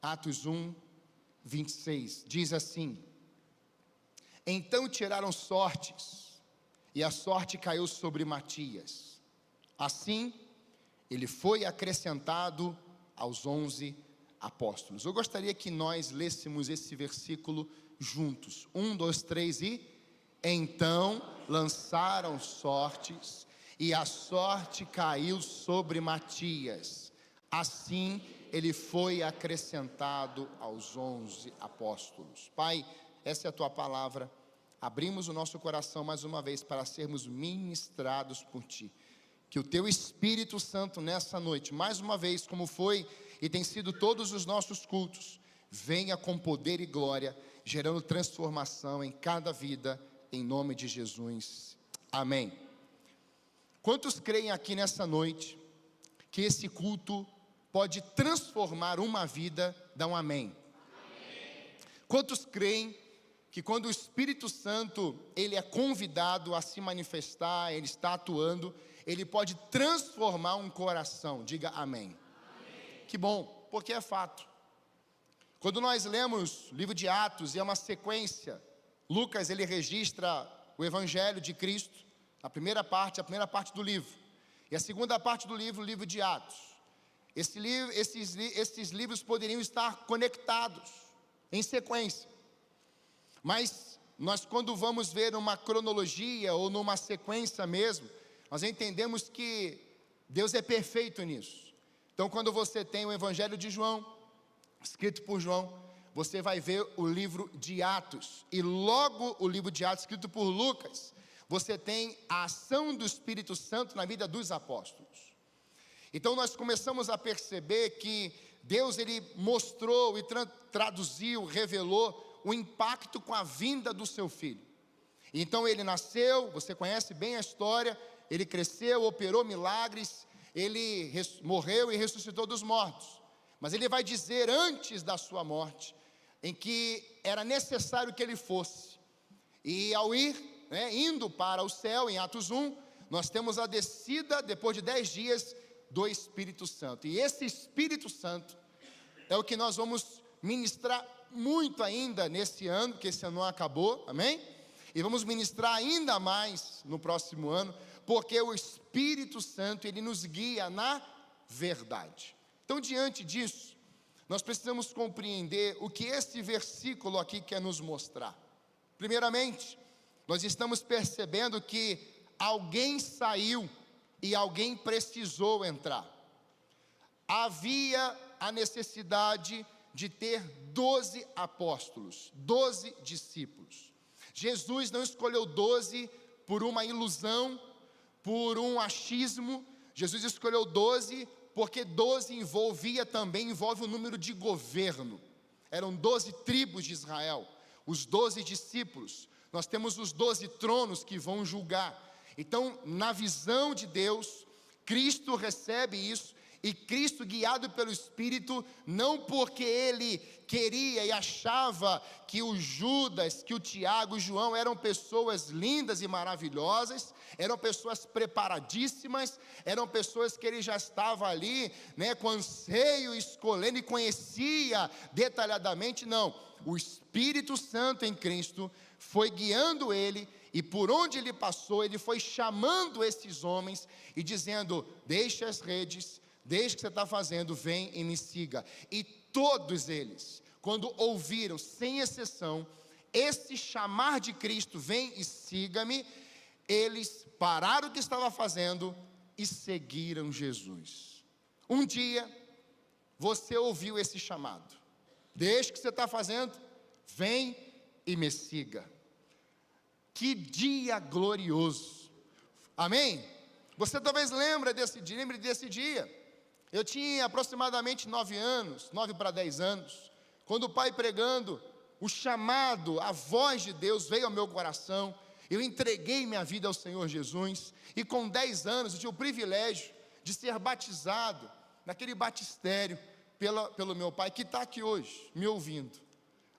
Atos 1, 26, diz assim: então tiraram sortes, e a sorte caiu sobre Matias. Assim, ele foi acrescentado aos 11 apóstolos. Eu gostaria que nós lêssemos esse versículo juntos. 1, 2, 3 e... então lançaram sortes, e a sorte caiu sobre Matias. Assim, ele foi acrescentado aos 11 apóstolos. Pai, essa é a tua palavra. Abrimos o nosso coração mais uma vez para sermos ministrados por ti. Que o teu Espírito Santo nessa noite, mais uma vez, como foi e tem sido todos os nossos cultos, venha com poder e glória, gerando transformação em cada vida, em nome de Jesus. Amém. Quantos creem aqui nessa noite que esse culto pode transformar uma vida? Dá um amém. Amém. Quantos creem que quando o Espírito Santo, ele é convidado a se manifestar, ele está atuando, ele pode transformar um coração? Diga amém. Amém. Que bom, porque é fato. Quando nós lemos o livro de Atos, e é uma sequência, Lucas, ele registra o Evangelho de Cristo, a primeira parte do livro, e a segunda parte do livro, o livro de Atos. Esses livros poderiam estar conectados, em sequência, mas nós, quando vamos ver uma cronologia, ou numa sequência mesmo, nós entendemos que Deus é perfeito nisso. Então, quando você tem o Evangelho de João, escrito por João, você vai ver o livro de Atos, e logo o livro de Atos, escrito por Lucas, você tem a ação do Espírito Santo na vida dos apóstolos. Então nós começamos a perceber que Deus, ele mostrou e traduziu, revelou o impacto com a vinda do seu Filho. Então ele nasceu, você conhece bem a história, ele cresceu, operou milagres, ele morreu e ressuscitou dos mortos. Mas ele vai dizer antes da sua morte, em que era necessário que ele fosse. E ao ir, indo para o céu, em Atos 1, nós temos a descida, depois de 10 dias, do Espírito Santo. E esse Espírito Santo é o que nós vamos ministrar muito ainda nesse ano, que esse ano não acabou, amém? E vamos ministrar ainda mais no próximo ano, porque o Espírito Santo, ele nos guia na verdade. Então, diante disso, nós precisamos compreender o que esse versículo aqui quer nos mostrar. Primeiramente, nós estamos percebendo que alguém saiu e alguém precisou entrar. Havia a necessidade de ter 12 apóstolos, 12 discípulos. Jesus não escolheu 12 por uma ilusão, por um achismo. Jesus escolheu 12 porque 12 envolve o número de governo. Eram 12 tribos de Israel, os 12 discípulos. Nós temos os 12 tronos que vão julgar. Então, na visão de Deus, Cristo recebe isso, e Cristo, guiado pelo Espírito, não porque ele queria e achava que o Judas, que o Tiago, o João eram pessoas lindas e maravilhosas, eram pessoas preparadíssimas, eram pessoas que ele já estava ali, com anseio, escolhendo e conhecia detalhadamente. Não, o Espírito Santo em Cristo foi guiando ele, e por onde ele passou, ele foi chamando esses homens e dizendo: deixa as redes, deixa o que você está fazendo, vem e me siga. E todos eles, quando ouviram, sem exceção, esse chamar de Cristo, vem e siga-me, eles pararam o que estavam fazendo e seguiram Jesus. Um dia, você ouviu esse chamado: deixa o que você está fazendo, vem e me siga. Que dia glorioso, amém? Você talvez lembre desse dia. Eu tinha aproximadamente 9 anos, 9 para 10 anos, quando o pai, pregando, o chamado, a voz de Deus veio ao meu coração. Eu entreguei minha vida ao Senhor Jesus, e com 10 anos eu tinha o privilégio de ser batizado naquele batistério pelo meu pai, que está aqui hoje, me ouvindo.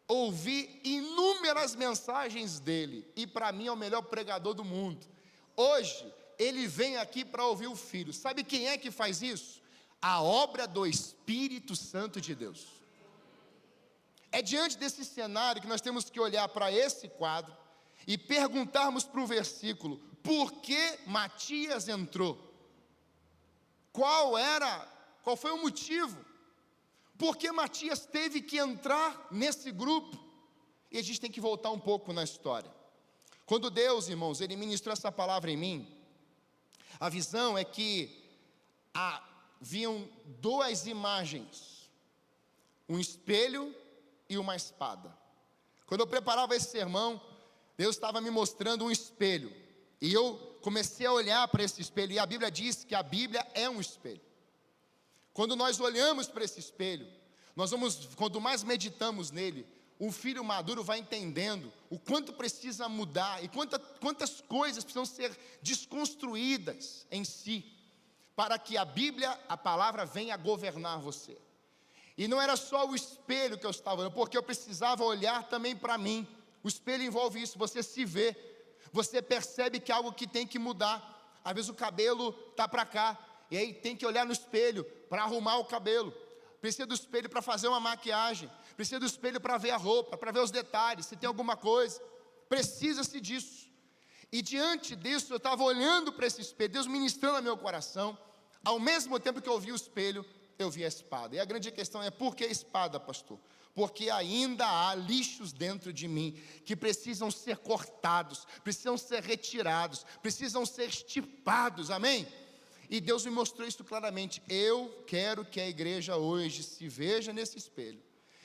Ouvi inúmeras mensagens dele, e para mim é o melhor pregador do mundo. Hoje, ele vem aqui para ouvir o Filho. Sabe quem é que faz isso? A obra do Espírito Santo de Deus. É diante desse cenário que nós temos que olhar para esse quadro e perguntarmos para o versículo: por que Matias entrou? Qual foi o motivo? Por que Matias teve que entrar nesse grupo? E a gente tem que voltar um pouco na história. Quando Deus, irmãos, Ele ministrou essa palavra em mim, a visão é que haviam duas imagens, um espelho e uma espada. Quando eu preparava esse sermão, Deus estava me mostrando um espelho, e eu comecei a olhar para esse espelho, e a Bíblia diz que a Bíblia é um espelho. Quando nós olhamos para esse espelho, quanto mais meditamos nele, um filho maduro vai entendendo o quanto precisa mudar, e quantas coisas precisam ser desconstruídas em si, para que a Bíblia, a palavra, venha governar você. E não era só o espelho que eu estava olhando, porque eu precisava olhar também para mim. O espelho envolve isso, você se vê, você percebe que é algo que tem que mudar. Às vezes o cabelo está para cá, e aí tem que olhar no espelho para arrumar o cabelo. Precisa do espelho para fazer uma maquiagem, precisa do espelho para ver a roupa, para ver os detalhes, se tem alguma coisa. Precisa-se disso. E diante disso, eu estava olhando para esse espelho, Deus ministrando no meu coração. Ao mesmo tempo que eu vi o espelho, eu vi a espada. E a grande questão é: por que espada, pastor? Porque ainda há lixos dentro de mim que precisam ser cortados, precisam ser retirados, precisam ser extirpados, amém? E Deus me mostrou isso claramente. Eu quero que a igreja hoje se veja nesse espelho,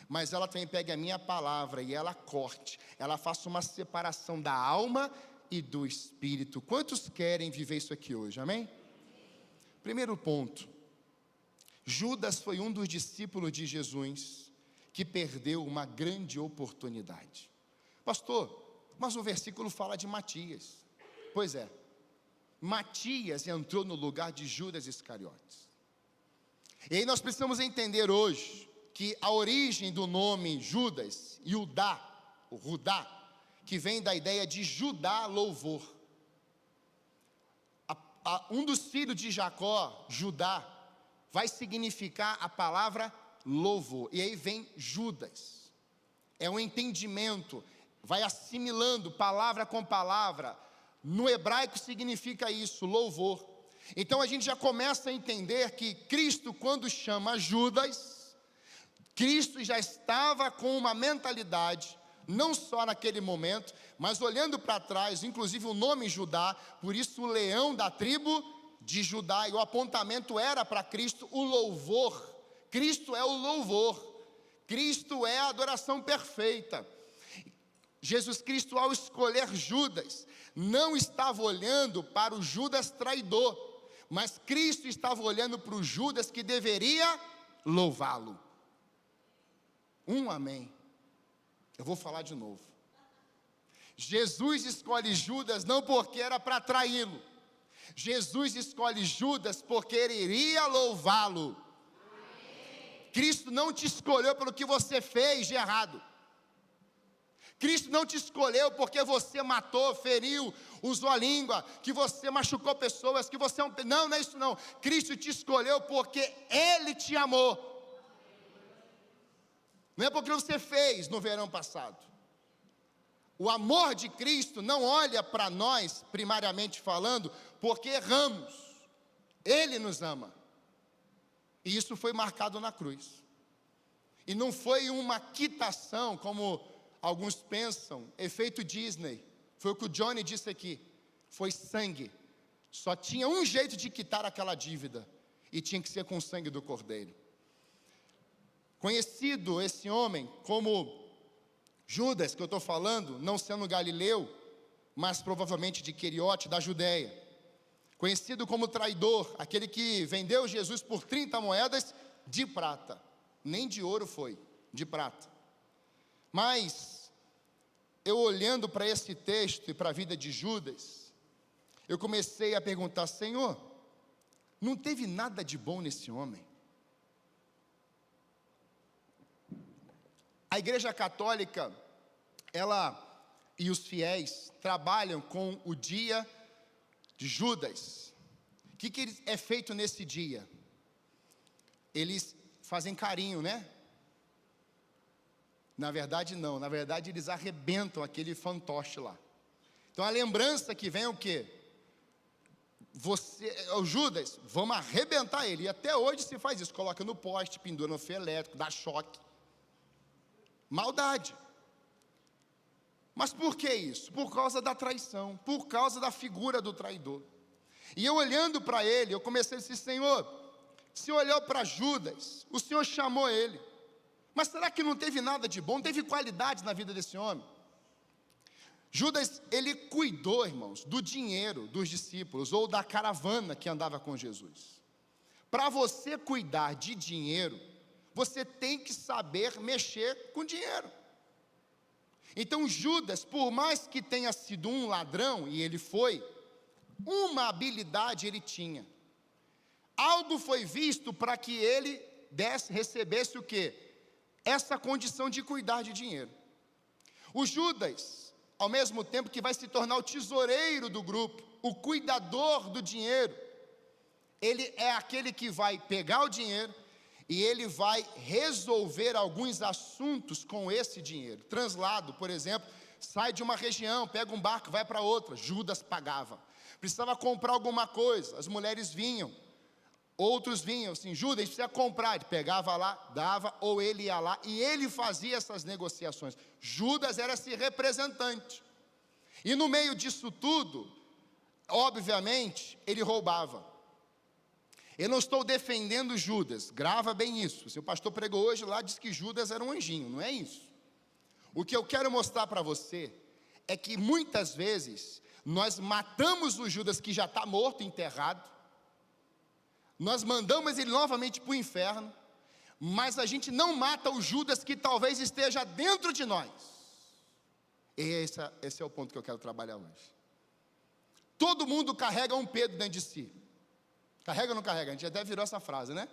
mas ela também pegue a minha palavra e ela corte, ela faça uma separação da alma e do espírito. Quantos querem viver isso aqui hoje, amém? Primeiro ponto: Judas foi um dos discípulos de Jesus que perdeu uma grande oportunidade. Pastor, mas o versículo fala de Matias. Pois é, Matias entrou no lugar de Judas Iscariotes. E aí nós precisamos entender hoje que a origem do nome Judas, Judá, o Rudá, que vem da ideia de Judá, louvor. Um dos filhos de Jacó, Judá, vai significar a palavra louvor. E aí vem Judas. É um entendimento, vai assimilando palavra com palavra. No hebraico significa isso, louvor. Então a gente já começa a entender que Cristo, quando chama Judas, Cristo já estava com uma mentalidade, não só naquele momento, mas olhando para trás, inclusive o nome Judá, por isso o leão da tribo de Judá, e o apontamento era para Cristo, o louvor. Cristo é o louvor, Cristo é a adoração perfeita. Jesus Cristo, ao escolher Judas, não estava olhando para o Judas traidor, mas Cristo estava olhando para o Judas que deveria louvá-lo. Amém. Eu vou falar de novo. Jesus escolhe Judas não porque era para traí-lo. Jesus escolhe Judas porque ele iria louvá-lo. Cristo não te escolheu pelo que você fez de errado. Cristo não te escolheu porque você matou, feriu, usou a língua, que você machucou pessoas, que você não é isso não. Cristo te escolheu porque Ele te amou. Não é porque você fez no verão passado. O amor de Cristo não olha para nós, primariamente falando, porque erramos. Ele nos ama. E isso foi marcado na cruz. E não foi uma quitação, como alguns pensam, efeito Disney. Foi o que o Johnny disse aqui. Foi sangue. Só tinha um jeito de quitar aquela dívida. E tinha que ser com o sangue do Cordeiro. Conhecido esse homem como Judas, que eu estou falando, não sendo galileu, mas provavelmente de Queriote, da Judéia. Conhecido como traidor, aquele que vendeu Jesus por 30 moedas de prata. Nem de ouro foi, de prata. Mas, eu olhando para esse texto e para a vida de Judas, eu comecei a perguntar: Senhor, não teve nada de bom nesse homem? A Igreja Católica, ela e os fiéis trabalham com o dia de Judas. O que é feito nesse dia? Eles fazem carinho, né? Na verdade não, na verdade eles arrebentam aquele fantoche lá. Então a lembrança que vem é o quê? O Judas, vamos arrebentar ele. E até hoje se faz isso, coloca no poste, pendura no fio elétrico, dá choque. Maldade. Mas por que isso? Por causa da traição, por causa da figura do traidor. E eu olhando para ele, eu comecei a dizer, Senhor, se olhou para Judas, o Senhor chamou ele. Mas será que não teve nada de bom, não teve qualidade na vida desse homem? Judas, ele cuidou, irmãos, do dinheiro dos discípulos, ou da caravana que andava com Jesus. Para você cuidar de dinheiro, você tem que saber mexer com dinheiro. Então Judas, por mais que tenha sido um ladrão, e ele foi, uma habilidade ele tinha. Algo foi visto para que ele recebesse o quê? Essa condição de cuidar de dinheiro. O Judas, ao mesmo tempo que vai se tornar o tesoureiro do grupo, o cuidador do dinheiro, ele é aquele que vai pegar o dinheiro e ele vai resolver alguns assuntos com esse dinheiro. Translado, por exemplo, sai de uma região, pega um barco, vai para outra. Judas pagava. Precisava comprar alguma coisa, as mulheres vinham. Outros vinham assim, Judas precisa comprar, ele pegava lá, dava, ou ele ia lá, e ele fazia essas negociações. Judas era esse representante. E no meio disso tudo, obviamente, ele roubava. Eu não estou defendendo Judas, grava bem isso. Se o pastor pregou hoje lá, diz que Judas era um anjinho, não é isso. O que eu quero mostrar para você, é que muitas vezes, nós matamos o Judas que já está morto, enterrado, nós mandamos ele novamente para o inferno, mas a gente não mata o Judas que talvez esteja dentro de nós. Esse é o ponto que eu quero trabalhar hoje. Todo mundo carrega um Pedro dentro de si. Carrega ou não carrega? A gente até virou essa frase, né?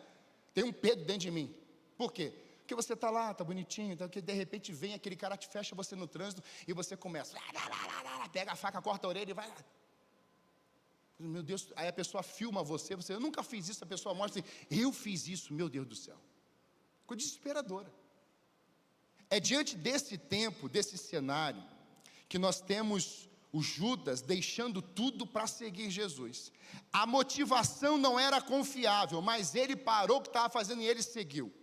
Tem um Pedro dentro de mim. Por quê? Porque você está lá, está bonitinho, então que de repente vem aquele cara, te fecha você no trânsito, e você começa, pega a faca, corta a orelha e vai lá. Meu Deus, aí a pessoa filma você, eu nunca fiz isso, a pessoa mostra assim, eu fiz isso, meu Deus do céu. Ficou desesperadora. É diante desse tempo, desse cenário, que nós temos o Judas deixando tudo para seguir Jesus. A motivação não era confiável, mas ele parou o que estava fazendo e ele seguiu.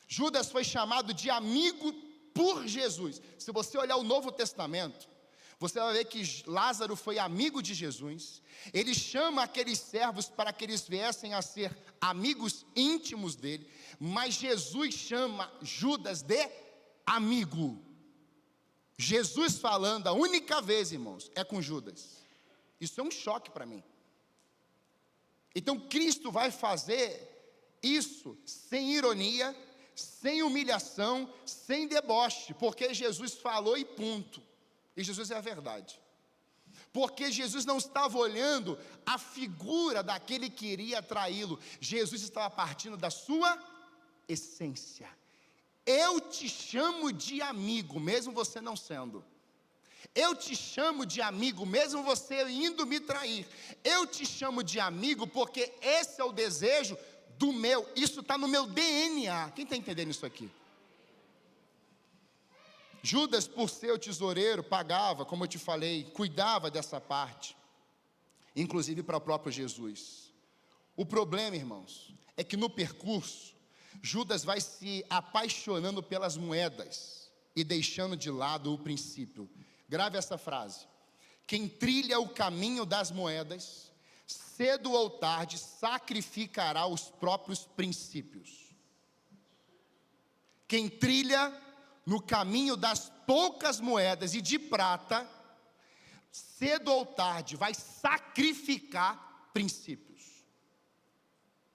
Judas foi chamado de amigo por Jesus. Se você olhar o Novo Testamento, você vai ver que Lázaro foi amigo de Jesus. Ele chama aqueles servos para que eles viessem a ser amigos íntimos dele. Mas Jesus chama Judas de amigo. Jesus falando a única vez, irmãos, é com Judas. Isso é um choque para mim. Então Cristo vai fazer isso sem ironia, sem humilhação, sem deboche, porque Jesus falou e ponto. E Jesus é a verdade. Porque Jesus não estava olhando a figura daquele que iria traí-lo. Jesus estava partindo da sua essência. Eu te chamo de amigo, mesmo você não sendo. Eu te chamo de amigo, mesmo você indo me trair. Eu te chamo de amigo porque esse é o desejo do meu. Isso está no meu DNA. Quem está entendendo isso aqui? Judas, por ser o tesoureiro, pagava, como eu te falei, cuidava dessa parte, inclusive para o próprio Jesus. O problema, irmãos, é que no percurso, Judas vai se apaixonando pelas moedas e deixando de lado o princípio. Grave essa frase: quem trilha o caminho das moedas, cedo ou tarde sacrificará os próprios princípios. Quem trilha no caminho das poucas moedas e de prata, cedo ou tarde vai sacrificar princípios.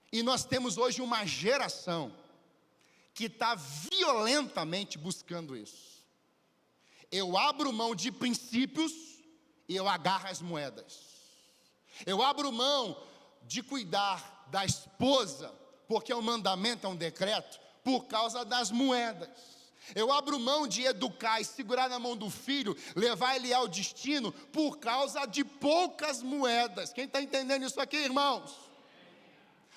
E nós temos hoje uma geração que está violentamente buscando isso. Eu abro mão de princípios e eu agarro as moedas. Eu abro mão de cuidar da esposa, porque é um mandamento, é um decreto, por causa das moedas. Eu abro mão de educar e segurar na mão do filho, levar ele ao destino, por causa de poucas moedas. Quem está entendendo isso aqui, irmãos?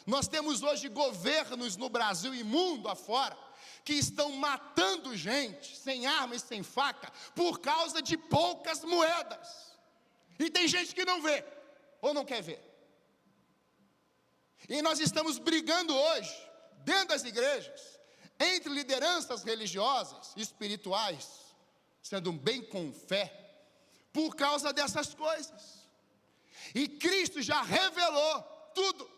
Nós temos hoje governos no Brasil e mundo afora, que estão matando gente, sem arma e sem faca, por causa de poucas moedas. E tem gente que não vê, ou não quer ver. E nós estamos brigando hoje, dentro das igrejas, entre lideranças religiosas e espirituais, sendo bem com fé, por causa dessas coisas. E Cristo já revelou tudo.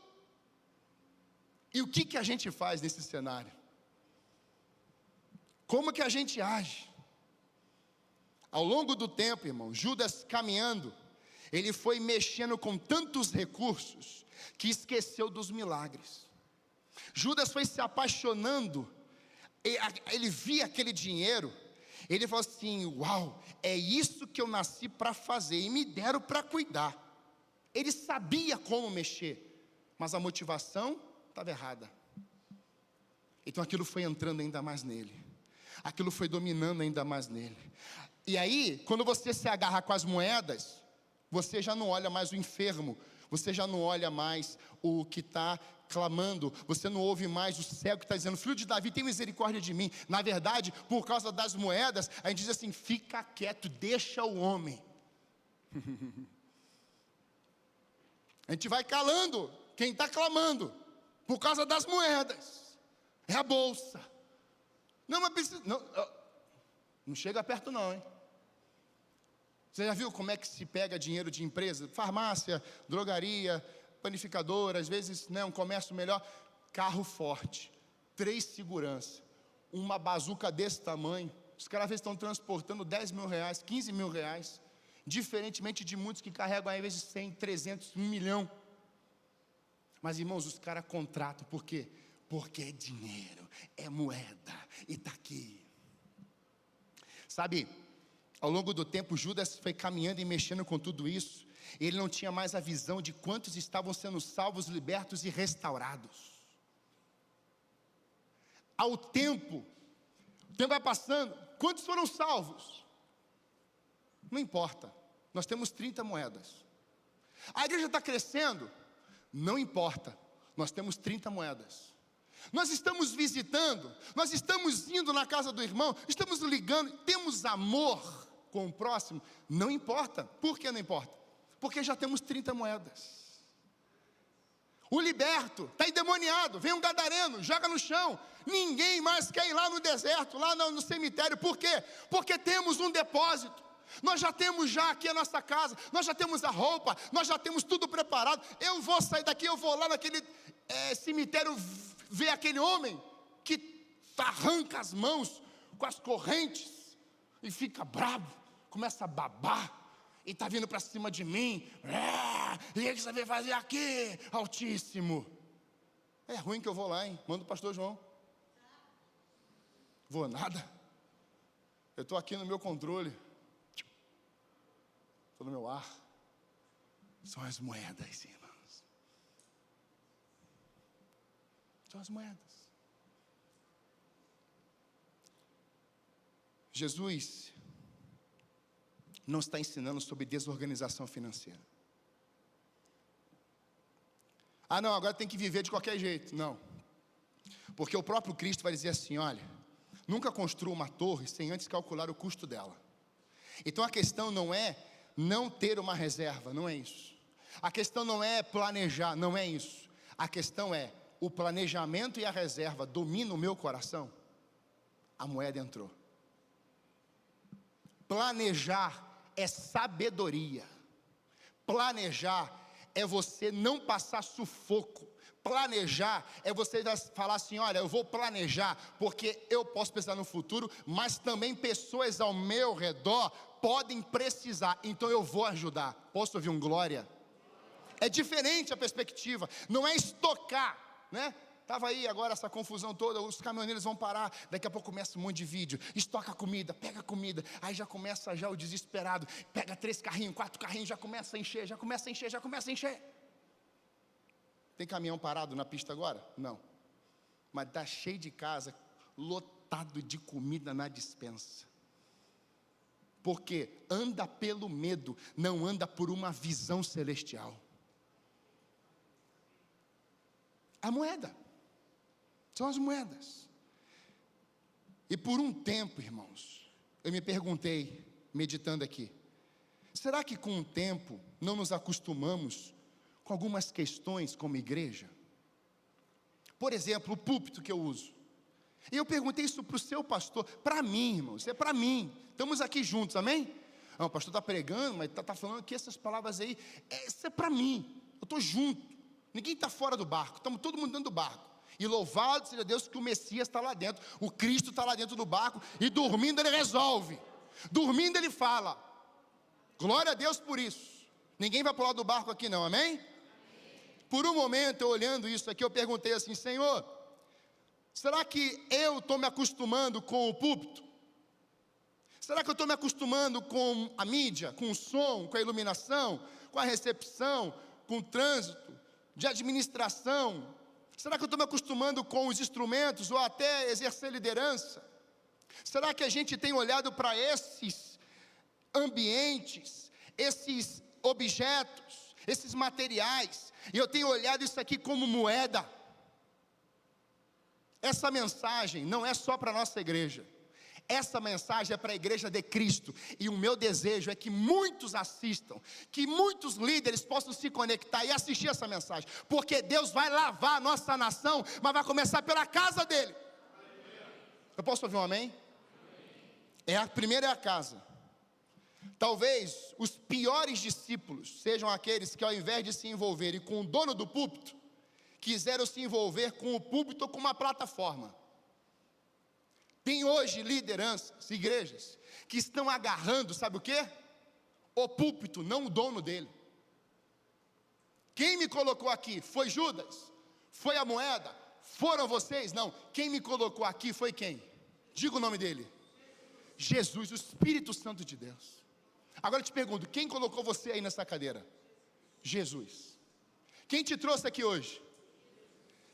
E o que a gente faz nesse cenário? Como que a gente age? Ao longo do tempo, irmão, Judas caminhando, ele foi mexendo com tantos recursos, que esqueceu dos milagres. Judas foi se apaixonando, ele via aquele dinheiro, ele falou assim: uau, é isso que eu nasci para fazer, e me deram para cuidar. Ele sabia como mexer, mas a motivação estava errada. Então aquilo foi entrando ainda mais nele, aquilo foi dominando ainda mais nele. E aí, quando você se agarra com as moedas, você já não olha mais o enfermo, você já não olha mais o que está clamando, você não ouve mais o cego que está dizendo: filho de Davi, tem misericórdia de mim. Na verdade, por causa das moedas, a gente diz assim: fica quieto, deixa o homem. A gente vai calando quem está clamando, por causa das moedas. É a bolsa. Não, mas precisa, não chega perto não, hein? Você já viu como é que se pega dinheiro de empresa? Farmácia, drogaria, panificadora, às vezes, né, um comércio melhor. Carro forte, 3 seguranças, uma bazuca desse tamanho. Os caras às vezes estão transportando 10 mil reais, 15 mil reais. Diferentemente de muitos que carregam às vezes 100, 300, 1 milhão. Mas irmãos, os caras contratam, por quê? Porque é dinheiro, é moeda, e está aqui. Sabe, ao longo do tempo, Judas foi caminhando e mexendo com tudo isso. Ele não tinha mais a visão de quantos estavam sendo salvos, libertos e restaurados. O tempo vai passando, quantos foram salvos? Não importa, nós temos 30 moedas. A igreja está crescendo? Não importa, nós temos 30 moedas. Nós estamos visitando, nós estamos indo na casa do irmão, estamos ligando, temos amor com o próximo? Não importa. Por que não importa? Porque já temos 30 moedas. O liberto está endemoniado, vem um gadareno, joga no chão, ninguém mais quer ir lá no deserto, lá no cemitério. Por quê? Porque temos um depósito. Nós já temos já aqui a nossa casa, nós já temos a roupa, nós já temos tudo preparado. Eu vou sair daqui, eu vou lá naquele cemitério ver aquele homem que arranca as mãos com as correntes e fica bravo, começa a babar e está vindo para cima de mim. E o que você veio fazer aqui, Altíssimo? É ruim que eu vou lá, hein? Manda o pastor João. Vou nada. Eu estou aqui no meu controle. Estou no meu ar. São as moedas, irmãos. São as moedas. Jesus não está ensinando sobre desorganização financeira. Não, agora tem que viver de qualquer jeito. Não. Porque o próprio Cristo vai dizer assim: olha, nunca construa uma torre sem antes calcular o custo dela. Então a questão não é não ter uma reserva, não é isso. A questão não é planejar, não é isso. A questão é, o planejamento e a reserva dominam o meu coração? A moeda entrou. Planejar é sabedoria. Planejar é você não passar sufoco. Planejar é você falar assim: olha, eu vou planejar porque eu posso pensar no futuro, mas também pessoas ao meu redor podem precisar, então eu vou ajudar. Posso ouvir um glória? É diferente a perspectiva, não é estocar, né? Estava aí agora essa confusão toda, os caminhoneiros vão parar, daqui a pouco começa um monte de vídeo, estoca comida, pega comida, aí já começa já o desesperado, pega 3 carrinhos, 4 carrinhos, já começa a encher, já começa a encher, já começa a encher. Tem caminhão parado na pista agora? Não. Mas está cheio de casa, lotado de comida na despensa. Porque anda pelo medo, não anda por uma visão celestial. A moeda. São as moedas. E por um tempo, irmãos, eu me perguntei, meditando aqui, será que com o tempo não nos acostumamos com algumas questões como igreja? Por exemplo, o púlpito que eu uso. E eu perguntei isso para o seu pastor, para mim, irmão, isso é para mim. Estamos aqui juntos, amém? Não, o pastor está pregando, mas está falando aqui essas palavras aí. Isso é para mim, eu estou junto. Ninguém está fora do barco, estamos todo mundo dentro do barco. E louvado seja Deus que o Messias está lá dentro, o Cristo está lá dentro do barco, e dormindo ele resolve, dormindo ele fala. Glória a Deus por isso. Ninguém vai pular do barco aqui não, amém? Por um momento, eu olhando isso aqui, eu perguntei assim, Senhor, será que eu estou me acostumando com o púlpito? Será que eu estou me acostumando com a mídia, com o som, com a iluminação, com a recepção, com o trânsito, de administração? Será que eu estou me acostumando com os instrumentos ou até exercer liderança? Será que a gente tem olhado para esses ambientes, esses objetos, esses materiais, e eu tenho olhado isso aqui como moeda? Essa mensagem não é só para a nossa igreja, essa mensagem é para a igreja de Cristo, e o meu desejo é que muitos assistam, que muitos líderes possam se conectar e assistir essa mensagem, porque Deus vai lavar a nossa nação, mas vai começar pela casa dele. Eu posso ouvir um amém? A primeira é a casa. Talvez os piores discípulos sejam aqueles que, ao invés de se envolverem com o dono do púlpito, quiseram se envolver com o púlpito ou com uma plataforma. Tem hoje lideranças, igrejas, que estão agarrando, sabe o quê? O púlpito, não o dono dele. Quem me colocou aqui? Foi Judas? Foi a moeda? Foram vocês? Não. Quem me colocou aqui foi quem? Diga o nome dele. Jesus, o Espírito Santo de Deus. Agora eu te pergunto, quem colocou você aí nessa cadeira? Jesus. Quem te trouxe aqui hoje?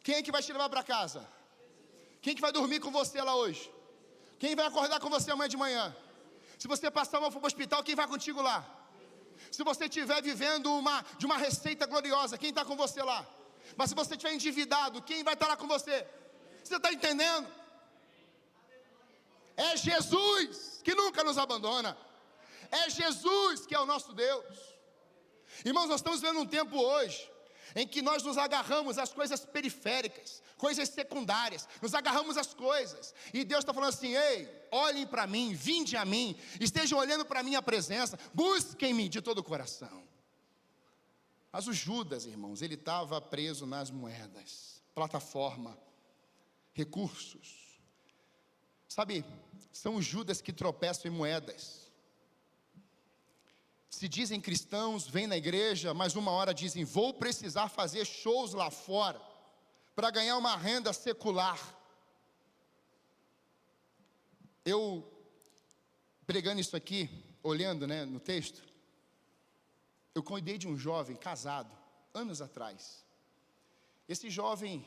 Quem é que vai te levar para casa? Quem que vai dormir com você lá hoje? Quem vai acordar com você amanhã de manhã? Se você passar mal e for para o hospital, quem vai contigo lá? Se você estiver vivendo de uma receita gloriosa, quem está com você lá? Mas se você estiver endividado, quem vai estar lá com você? Você está entendendo? É Jesus que nunca nos abandona. É Jesus que é o nosso Deus. Irmãos, nós estamos vivendo um tempo hoje em que nós nos agarramos às coisas periféricas, coisas secundárias, nos agarramos às coisas, e Deus está falando assim, ei, olhem para mim, vinde a mim, estejam olhando para a minha presença, busquem-me de todo o coração. Mas o Judas, irmãos, ele estava preso nas moedas, plataforma, recursos, sabe, são os Judas que tropeçam em moedas. Se dizem cristãos, vêm na igreja, mas uma hora dizem, vou precisar fazer shows lá fora, para ganhar uma renda secular. Eu, pregando isso aqui, olhando no texto, eu cuidei de um jovem casado, anos atrás. Esse jovem,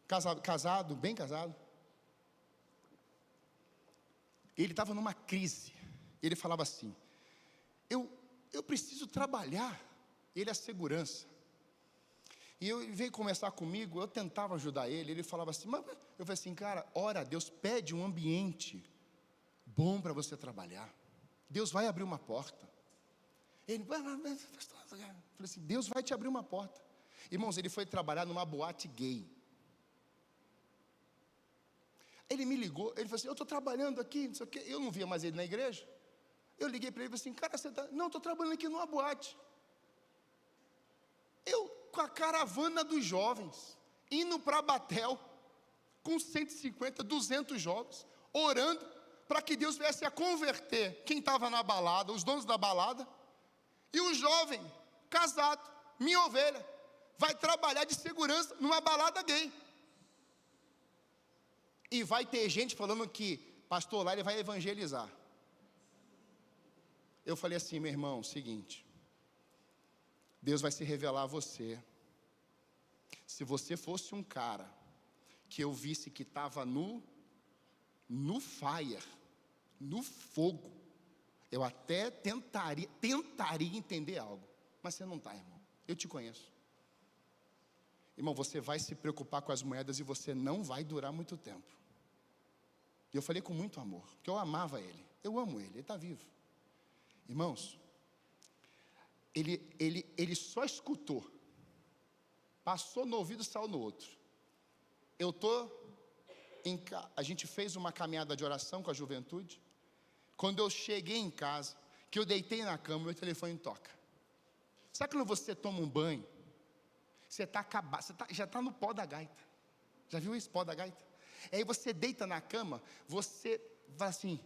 casado, bem casado, ele estava numa crise, ele falava assim, eu preciso trabalhar. Ele é segurança. E ele veio conversar comigo, eu tentava ajudar ele, ele falava assim, mas eu falei assim, cara, ora a Deus, pede um ambiente bom para você trabalhar. Deus vai abrir uma porta. Ele, falei assim, Deus vai te abrir uma porta. Irmãos, ele foi trabalhar numa boate gay. Ele me ligou, ele falou assim, eu estou trabalhando aqui, não sei o quê. Eu não via mais ele na igreja. Eu liguei para ele e falei assim, cara, você está... Não, estou trabalhando aqui numa boate. Eu, com a caravana dos jovens, indo para Batel, com 150, 200 jovens, orando, para que Deus viesse a converter quem estava na balada, os donos da balada, e o jovem, casado, minha ovelha, vai trabalhar de segurança numa balada gay. E vai ter gente falando que, pastor, lá ele vai evangelizar. Eu falei assim, meu irmão, seguinte, Deus vai se revelar a você. Se você fosse um cara que eu visse que estava no fire, no fogo, eu até tentaria entender algo, mas você não está, irmão, eu te conheço. Irmão, você vai se preocupar com as moedas e você não vai durar muito tempo. E eu falei com muito amor, porque eu amava ele. Eu amo ele está vivo. Irmãos, ele só escutou. Passou no ouvido e saiu no outro. A gente fez uma caminhada de oração com a juventude. Quando eu cheguei em casa, que eu deitei na cama, meu telefone toca. Sabe quando você toma um banho, você está acabado, já está no pó da gaita? Já viu esse pó da gaita? Aí você deita na cama, você vai assim: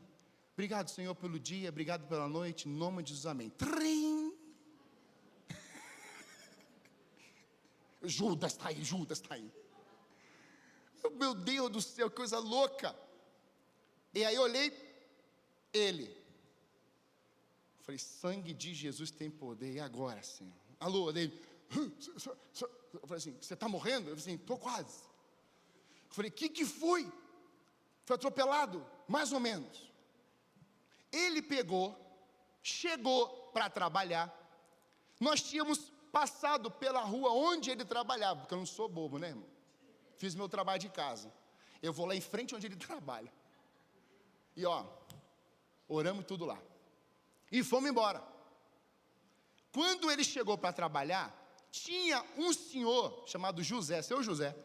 obrigado, Senhor, pelo dia, obrigado pela noite, em nome de Jesus, amém. Trim! Judas está aí, Judas está aí. Meu Deus do céu, que coisa louca. E aí eu olhei ele. Falei: sangue de Jesus tem poder. E agora, Senhor? Alô, ele. Eu falei assim: você está morrendo? Eu falei assim: estou quase. Eu falei: que foi? Foi atropelado? Mais ou menos. Ele pegou, chegou para trabalhar. Nós tínhamos passado pela rua onde ele trabalhava, porque eu não sou bobo, né, irmão? Fiz meu trabalho de casa. Eu vou lá em frente onde ele trabalha. E oramos tudo lá. E fomos embora. Quando ele chegou para trabalhar, tinha um senhor chamado José, seu José.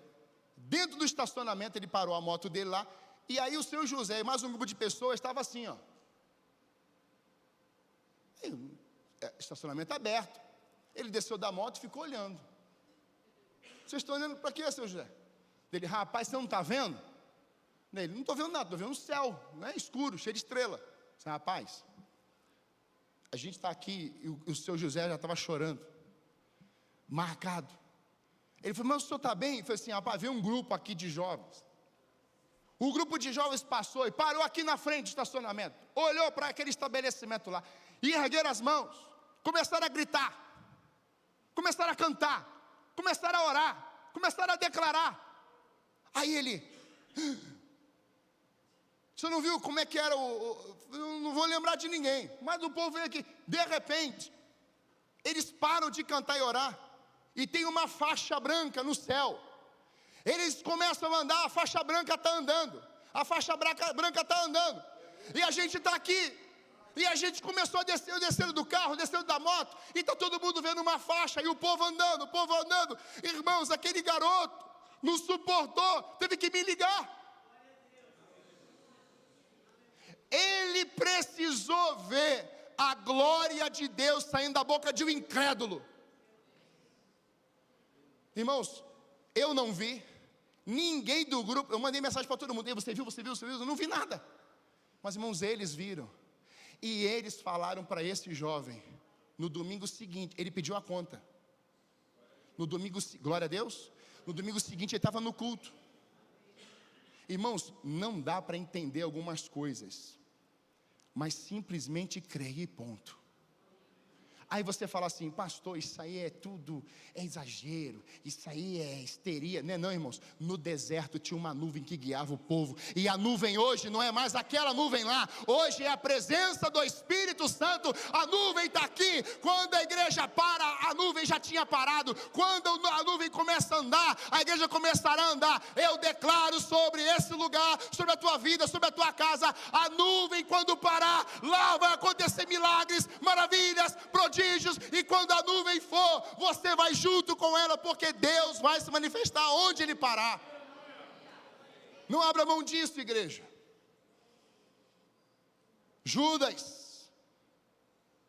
Dentro do estacionamento, ele parou a moto dele lá. E aí o seu José e mais um grupo de pessoas estava assim, estacionamento aberto. Ele desceu da moto e ficou olhando. Vocês estão olhando para quê, seu José? Ele: rapaz, você não está vendo? Ele: não estou vendo nada, estou vendo o céu, né? Escuro, cheio de estrela. Disse: rapaz, a gente está aqui. E o seu José já estava chorando, marcado. Ele falou: mas o senhor está bem? Eu falei assim: rapaz, veio um grupo aqui de jovens. O grupo de jovens passou e parou aqui na frente do estacionamento. Olhou para aquele estabelecimento lá e ergueram as mãos. Começaram a gritar, começaram a cantar, começaram a orar, começaram a declarar. Aí ele: você não viu como é que era eu não vou lembrar de ninguém, mas o povo veio aqui. De repente, eles param de cantar e orar, e tem uma faixa branca no céu. Eles começam a andar, a faixa branca está andando, a faixa branca está andando, e a gente está aqui. E a gente começou a descer, eu descendo do carro, descendo da moto, e está todo mundo vendo uma faixa, e o povo andando, Irmãos, aquele garoto não suportou, teve que me ligar. Ele precisou ver a glória de Deus saindo da boca de um incrédulo. Irmãos, eu não vi, ninguém do grupo, eu mandei mensagem para todo mundo: você viu? Eu não vi nada. Mas, irmãos, eles viram. E eles falaram para esse jovem, no domingo seguinte, ele pediu a conta. No domingo, glória a Deus, no domingo seguinte ele estava no culto. Irmãos, não dá para entender algumas coisas, mas simplesmente crer e ponto. Aí você fala assim: pastor, isso aí é tudo, é exagero, isso aí é histeria. Não, irmãos, no deserto tinha uma nuvem que guiava o povo, e a nuvem hoje não é mais aquela nuvem lá, hoje é a presença do Espírito Santo. A nuvem está aqui. Quando a igreja para, a nuvem já tinha parado. Quando a nuvem começa a andar, a igreja começará a andar. Eu declaro sobre esse lugar, sobre a tua vida, sobre a tua casa, a nuvem quando parar, lá vai acontecer milagres, maravilhas, prodígios. E quando a nuvem for, você vai junto com ela, porque Deus vai se manifestar onde Ele parar. Não abra mão disso, igreja. Judas,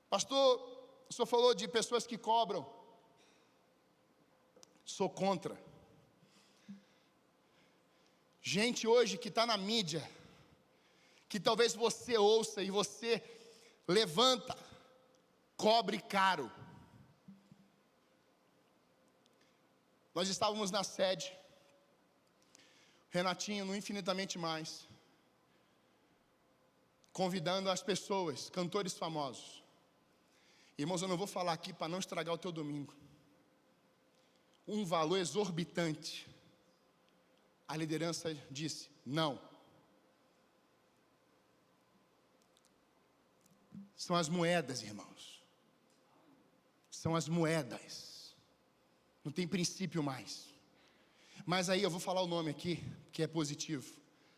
pastor, o senhor falou de pessoas que cobram. Sou contra. Gente hoje que está na mídia, que talvez você ouça e você levanta, cobre caro. Nós estávamos na sede, Renatinho no Infinitamente Mais, convidando as pessoas, cantores famosos. Irmãos, eu não vou falar aqui para não estragar o teu domingo. Um valor exorbitante. A liderança disse: não. São as moedas, irmãos. São as moedas. Não tem princípio mais. Mas aí eu vou falar o nome aqui, que é positivo.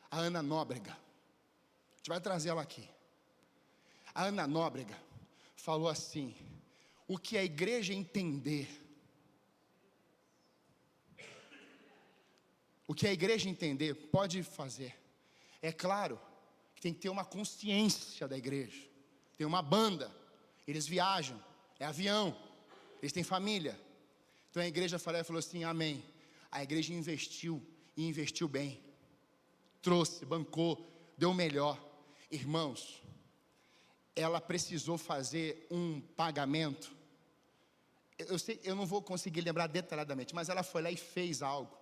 A Ana Nóbrega. gente vai trazer ela aqui. A Ana Nóbrega falou assim: o que a igreja entender, o que a igreja entender, pode fazer. É claro que tem que ter uma consciência da igreja. Tem uma banda, eles viajam, é avião, eles têm família. Então a igreja falou assim: amém. A igreja investiu, e investiu bem. Trouxe, bancou, deu o melhor. Irmãos, ela precisou fazer um pagamento. Eu sei, eu não vou conseguir lembrar detalhadamente, mas ela foi lá e fez algo.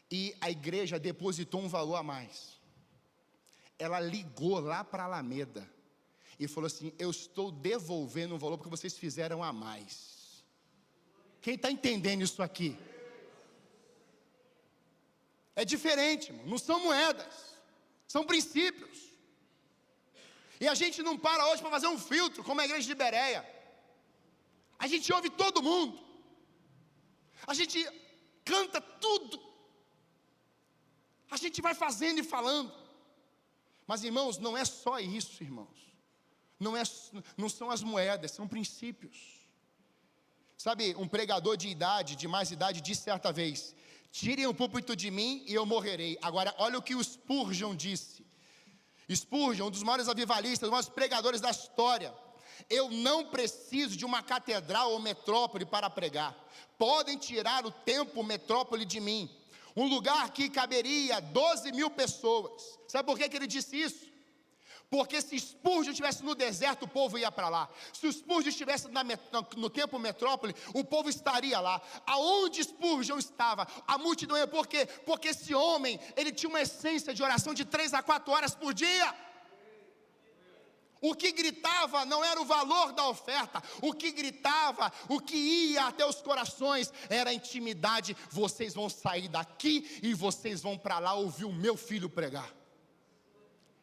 E a igreja depositou um valor a mais. Ela ligou lá para a Alameda e falou assim: eu estou devolvendo um valor porque vocês fizeram a mais. Quem está entendendo isso aqui? É diferente, irmão. Não são moedas, são princípios. E a gente não para hoje para fazer um filtro, como a igreja de Bereia. A gente ouve todo mundo, a gente canta tudo, a gente vai fazendo e falando. Mas irmãos, não é só isso, irmãos. Não são as moedas, são princípios. Sabe, um pregador de mais idade, disse certa vez: tirem o púlpito de mim e eu morrerei. Agora, olha o que o Spurgeon disse. Spurgeon, um dos maiores avivalistas, um dos maiores pregadores da história: eu não preciso de uma catedral ou metrópole para pregar. Podem tirar o templo metrópole de mim, um lugar que caberia 12 mil pessoas. Sabe por que ele disse isso? Porque se Spurgeon estivesse no deserto, o povo ia para lá. Se o Spurgeon estivesse no templo metrópole, o povo estaria lá. Aonde Spurgeon estava, a multidão ia. Por quê? Porque esse homem, ele tinha uma essência de oração de 3 a 4 horas por dia. O que gritava não era o valor da oferta. O que gritava, o que ia até os corações, era a intimidade. Vocês vão sair daqui e vocês vão para lá ouvir o meu filho pregar.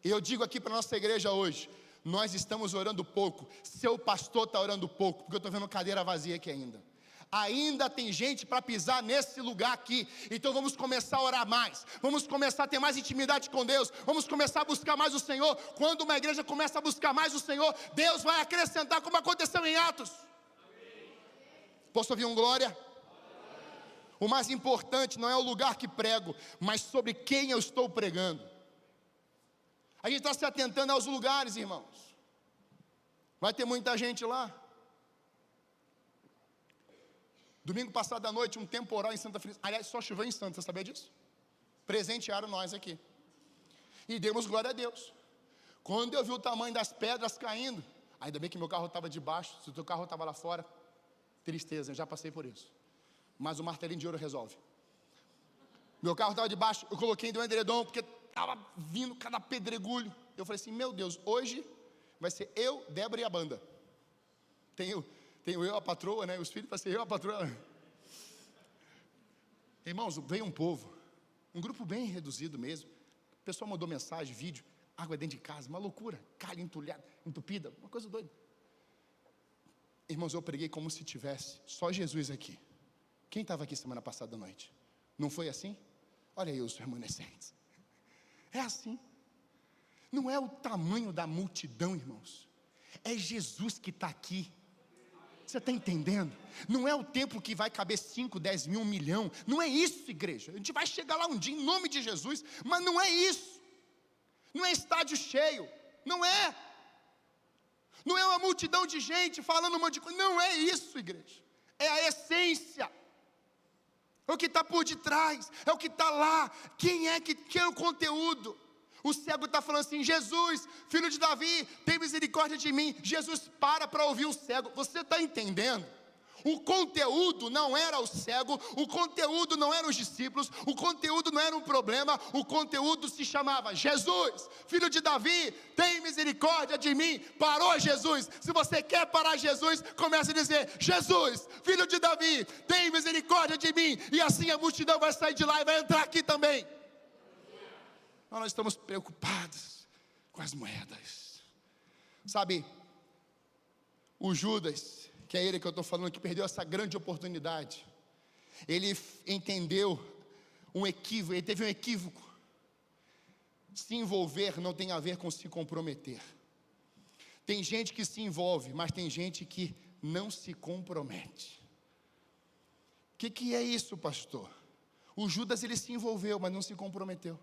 E eu digo aqui para a nossa igreja hoje: nós estamos orando pouco. Seu pastor está orando pouco, porque eu estou vendo cadeira vazia aqui ainda. Ainda tem gente para pisar nesse lugar aqui. Então vamos começar a orar mais. Vamos começar a ter mais intimidade com Deus. Vamos começar a buscar mais o Senhor. Quando uma igreja começa a buscar mais o Senhor, Deus vai acrescentar, como aconteceu em Atos. Posso ouvir um glória? O mais importante não é o lugar que prego, mas sobre quem eu estou pregando. A gente está se atentando aos lugares, irmãos. Vai ter muita gente lá. Domingo passado à noite, um temporal em Santa Felizardo. Aliás, só choveu em Santa, você sabia disso? Presentearam nós aqui. E demos glória a Deus. Quando eu vi o tamanho das pedras caindo, ainda bem que meu carro estava debaixo. Se o teu carro estava lá fora, tristeza, eu já passei por isso. Mas o martelinho de ouro resolve. Meu carro estava debaixo, eu coloquei dentro do edredom, porque estava vindo cada pedregulho. Eu falei assim: meu Deus, hoje vai ser eu, Débora e a banda. Tenho eu, a patroa, né? Os filhos, vai ser eu, a patroa. Irmãos, veio um povo, um grupo bem reduzido mesmo. O pessoal mandou mensagem, vídeo, água dentro de casa, uma loucura, calha entupida, uma coisa doida. Irmãos, eu preguei como se tivesse só Jesus aqui. Quem estava aqui semana passada à noite? Não foi assim? Olha aí os remanescentes. É assim. Não é o tamanho da multidão, irmãos. É Jesus que está aqui. Você está entendendo? Não é o templo que vai caber 5, 10 mil, 1 milhão. Não é isso, igreja. A gente vai chegar lá um dia em nome de Jesus. Mas não é isso. Não é estádio cheio. Não é. Não é uma multidão de gente falando um monte de coisa. Não é isso, igreja. É a essência. É o que está por detrás, é o que está lá. Quem é que é o conteúdo? O cego está falando assim: Jesus, filho de Davi, tem misericórdia de mim. Jesus para ouvir o cego. Você está entendendo? O conteúdo não era o cego, o conteúdo não eram os discípulos, o conteúdo não era um problema, o conteúdo se chamava: Jesus, filho de Davi, tem misericórdia de mim. Parou Jesus. Se você quer parar Jesus, comece a dizer: Jesus, filho de Davi, tem misericórdia de mim. E assim a multidão vai sair de lá e vai entrar aqui também. Nós estamos preocupados com as moedas. Sabe, o Judas, que é ele que eu estou falando, que perdeu essa grande oportunidade, ele entendeu um equívoco, ele teve um equívoco. Se envolver não tem a ver com se comprometer. Tem gente que se envolve, mas tem gente que não se compromete. O que é isso, pastor? O Judas, ele se envolveu, mas não se comprometeu.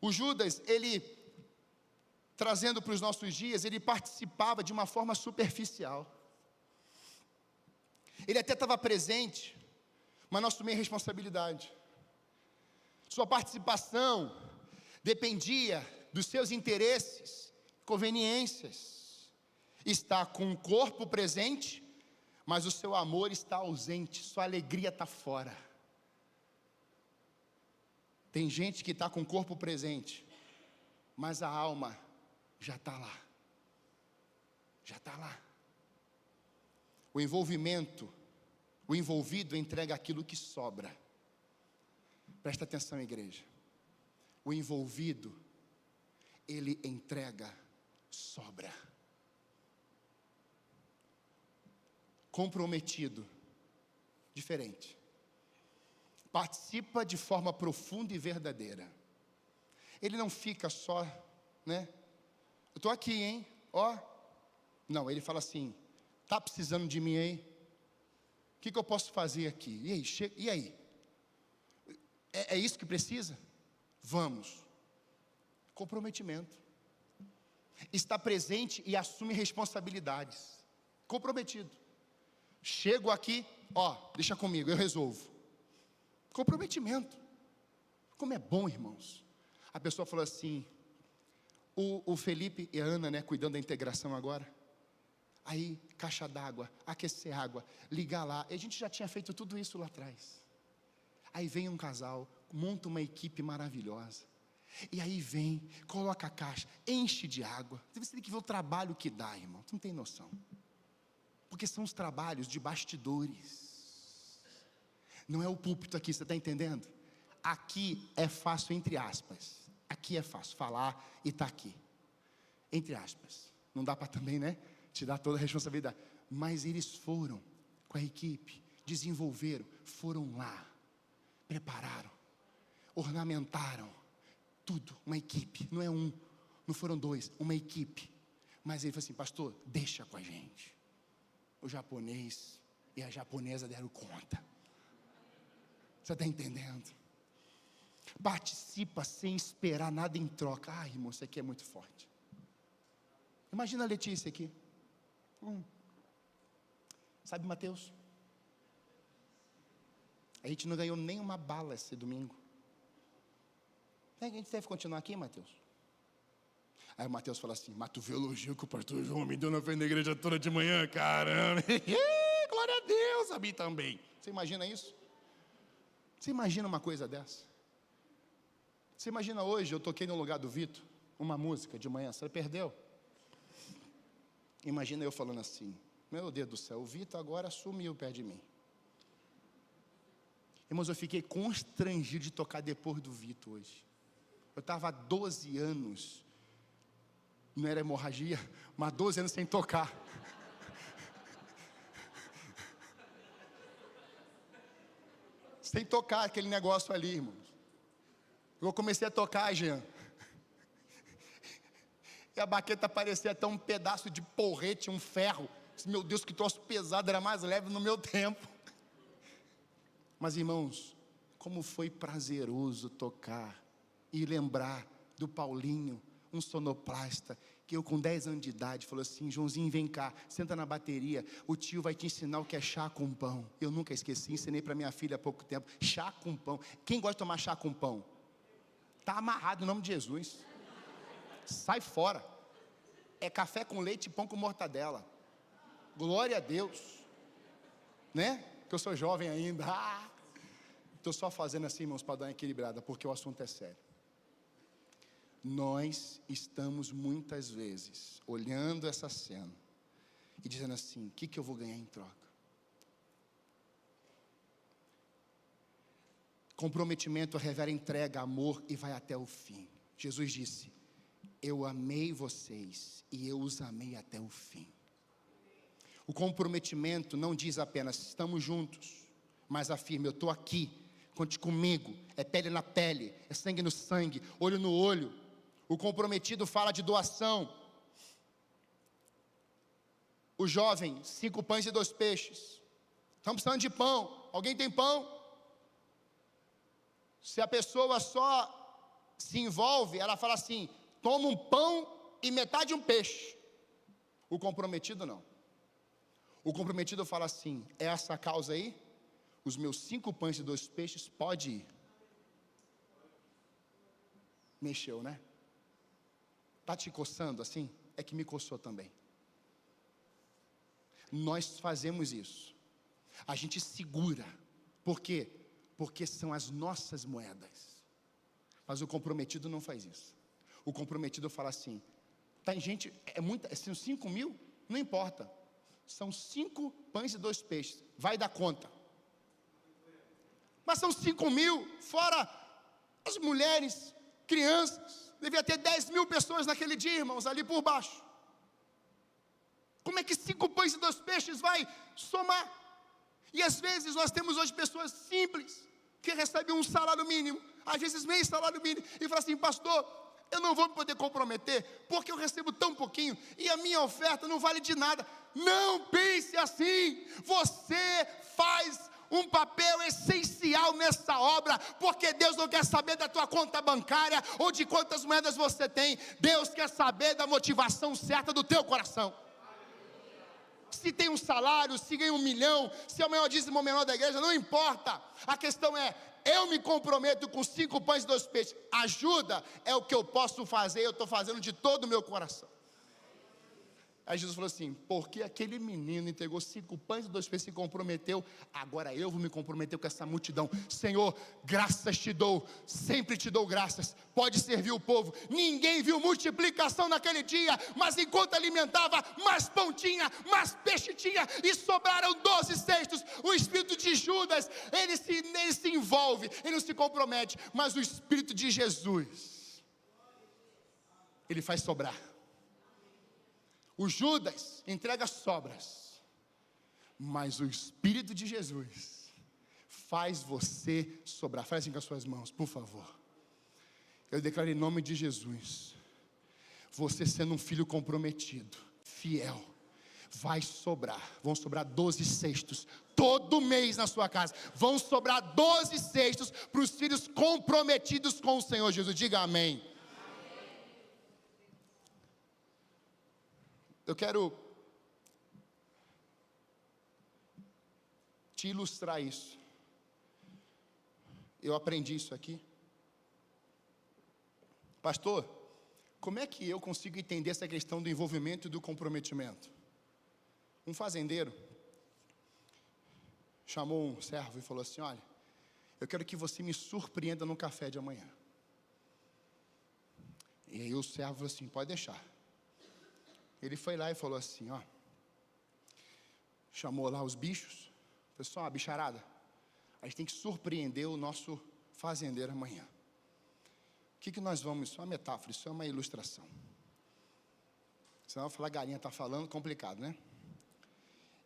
O Judas, ele, trazendo para os nossos dias, ele participava de uma forma superficial. Ele até estava presente, mas não assumia responsabilidade. Sua participação dependia dos seus interesses, conveniências. Está com o corpo presente, mas o seu amor está ausente, sua alegria está fora. Tem gente que está com o corpo presente, mas a alma já está lá. Já está lá. O envolvimento, o envolvido entrega aquilo que sobra. Presta atenção, igreja. O envolvido, ele entrega sobra. Comprometido, diferente. Participa de forma profunda e verdadeira. Ele não fica só, né? Eu estou aqui, hein? Ó. Não, ele fala assim: está precisando de mim, hein? O que eu posso fazer aqui? E aí? E aí? É isso que precisa? Vamos. Comprometimento. Está presente e assume responsabilidades. Comprometido. Chego aqui, ó, deixa comigo, eu resolvo. Comprometimento. Como é bom, irmãos. A pessoa falou assim, o Felipe e a Ana, né, cuidando da integração agora. Aí, caixa d'água, aquecer água, ligar lá. E a gente já tinha feito tudo isso lá atrás. Aí vem um casal, monta uma equipe maravilhosa. E aí vem, coloca a caixa, enche de água. Você tem que ver o trabalho que dá, irmão. Tu não tem noção. Porque são os trabalhos de bastidores. Não é o púlpito aqui, você está entendendo? Aqui é fácil, entre aspas. Aqui é fácil falar e está aqui. Entre aspas. Não dá para também, né? Te dar toda a responsabilidade. Mas eles foram com a equipe, desenvolveram, foram lá, prepararam, ornamentaram, tudo, uma equipe, não é um, não foram dois, uma equipe. Mas ele falou assim: pastor, deixa com a gente. O japonês e a japonesa deram conta. Você está entendendo? Participa sem esperar nada em troca. Ai, irmão, isso aqui é muito forte. Imagina a Letícia aqui. Sabe, Mateus? A gente não ganhou nem uma bala esse domingo. A gente deve continuar aqui, Mateus? Aí o Mateus fala assim: mas tu viu o elogio que o pastor João me deu na frente da igreja toda de manhã? Caramba! Glória a Deus, a mim também. Você imagina isso? Você imagina uma coisa dessa? Você imagina hoje, eu toquei no lugar do Vitor, uma música de manhã, você perdeu? Imagina eu falando assim: meu Deus do céu, o Vitor agora sumiu perto de mim. Irmãos, eu fiquei constrangido de tocar depois do Vitor hoje. Eu estava há 12 anos, não era hemorragia, mas 12 anos sem tocar. Sem tocar aquele negócio ali, irmãos. Eu comecei a tocar, Jean. E a baqueta parecia até um pedaço de porrete, um ferro. Meu Deus, que troço pesado, era mais leve no meu tempo. Mas, irmãos, como foi prazeroso tocar e lembrar do Paulinho, um sonoplasta, que eu com 10 anos de idade, falou assim: Joãozinho, vem cá, senta na bateria, o tio vai te ensinar o que é chá com pão. Eu nunca esqueci, ensinei para minha filha há pouco tempo, chá com pão. Quem gosta de tomar chá com pão? Está amarrado no nome de Jesus. Sai fora. É café com leite e pão com mortadela. Glória a Deus. Né? Que eu sou jovem ainda. Estou só fazendo assim, irmãos, para dar uma equilibrada, porque o assunto é sério. Nós estamos muitas vezes olhando essa cena e dizendo assim: o que eu vou ganhar em troca? Comprometimento revela entrega, amor e vai até o fim. Jesus disse: eu amei vocês e eu os amei até o fim. O comprometimento não diz apenas estamos juntos, mas afirma: eu estou aqui conte comigo. É pele na pele, é sangue no sangue, olho no olho. O comprometido fala de doação. O jovem, 5 pães e 2 peixes. Estamos precisando de pão. Alguém tem pão? Se a pessoa só se envolve, ela fala assim: toma um pão e metade de um peixe. O comprometido não. O comprometido fala assim: é essa a causa aí? Os meus 5 pães e 2 peixes, pode ir. Mexeu, né? Está te coçando assim? É que me coçou também. Nós fazemos isso. A gente segura. Por quê? Porque são as nossas moedas. Mas o comprometido não faz isso. O comprometido fala assim: tem gente, são 5 mil? Não importa. São 5 pães e 2 peixes. Vai dar conta. Mas são 5 mil, fora as mulheres, crianças. Devia ter 10 mil pessoas naquele dia, irmãos, ali por baixo. Como é que 5 pães e 2 peixes vai somar? E às vezes nós temos hoje pessoas simples, que recebem um salário mínimo, às vezes meio salário mínimo, e falam assim: pastor, eu não vou me poder comprometer, porque eu recebo tão pouquinho, e a minha oferta não vale de nada. Não pense assim. Você faz um papel essencial nessa obra, porque Deus não quer saber da tua conta bancária, ou de quantas moedas você tem. Deus quer saber da motivação certa do teu coração. Se tem um salário, se ganha 1 milhão, se é o maior dízimo ou menor da igreja, não importa. A questão é: eu me comprometo com 5 pães e 2 peixes. Ajuda é o que eu posso fazer, eu estou fazendo de todo o meu coração. Aí Jesus falou assim: porque aquele menino entregou 5 pães e 2 peixes, se comprometeu, agora eu vou me comprometer com essa multidão. Senhor, graças te dou, sempre te dou graças. Pode servir o povo. Ninguém viu multiplicação naquele dia, mas enquanto alimentava, mais pão tinha, mais peixe tinha, e sobraram 12 cestos. O espírito de Judas, ele se envolve, ele não se compromete, mas o espírito de Jesus, ele faz sobrar. O Judas entrega sobras, mas o Espírito de Jesus faz você sobrar. Faz assim com as suas mãos, por favor. Eu declaro em nome de Jesus, você sendo um filho comprometido, fiel, vai sobrar. Vão sobrar 12 cestos todo mês na sua casa. Vão sobrar 12 cestos para os filhos comprometidos com o Senhor Jesus. Diga amém. Eu quero te ilustrar isso. Eu aprendi isso aqui. Pastor, como é que eu consigo entender essa questão do envolvimento e do comprometimento? Um fazendeiro chamou um servo e falou assim: olha, eu quero que você me surpreenda no café de amanhã. E aí o servo falou assim: pode deixar. Ele foi lá e falou assim, ó, chamou lá os bichos, pessoal, a bicharada, a gente tem que surpreender o nosso fazendeiro amanhã. O que nós vamos, isso é uma metáfora, isso é uma ilustração. Senão eu falar galinha está falando, complicado, né?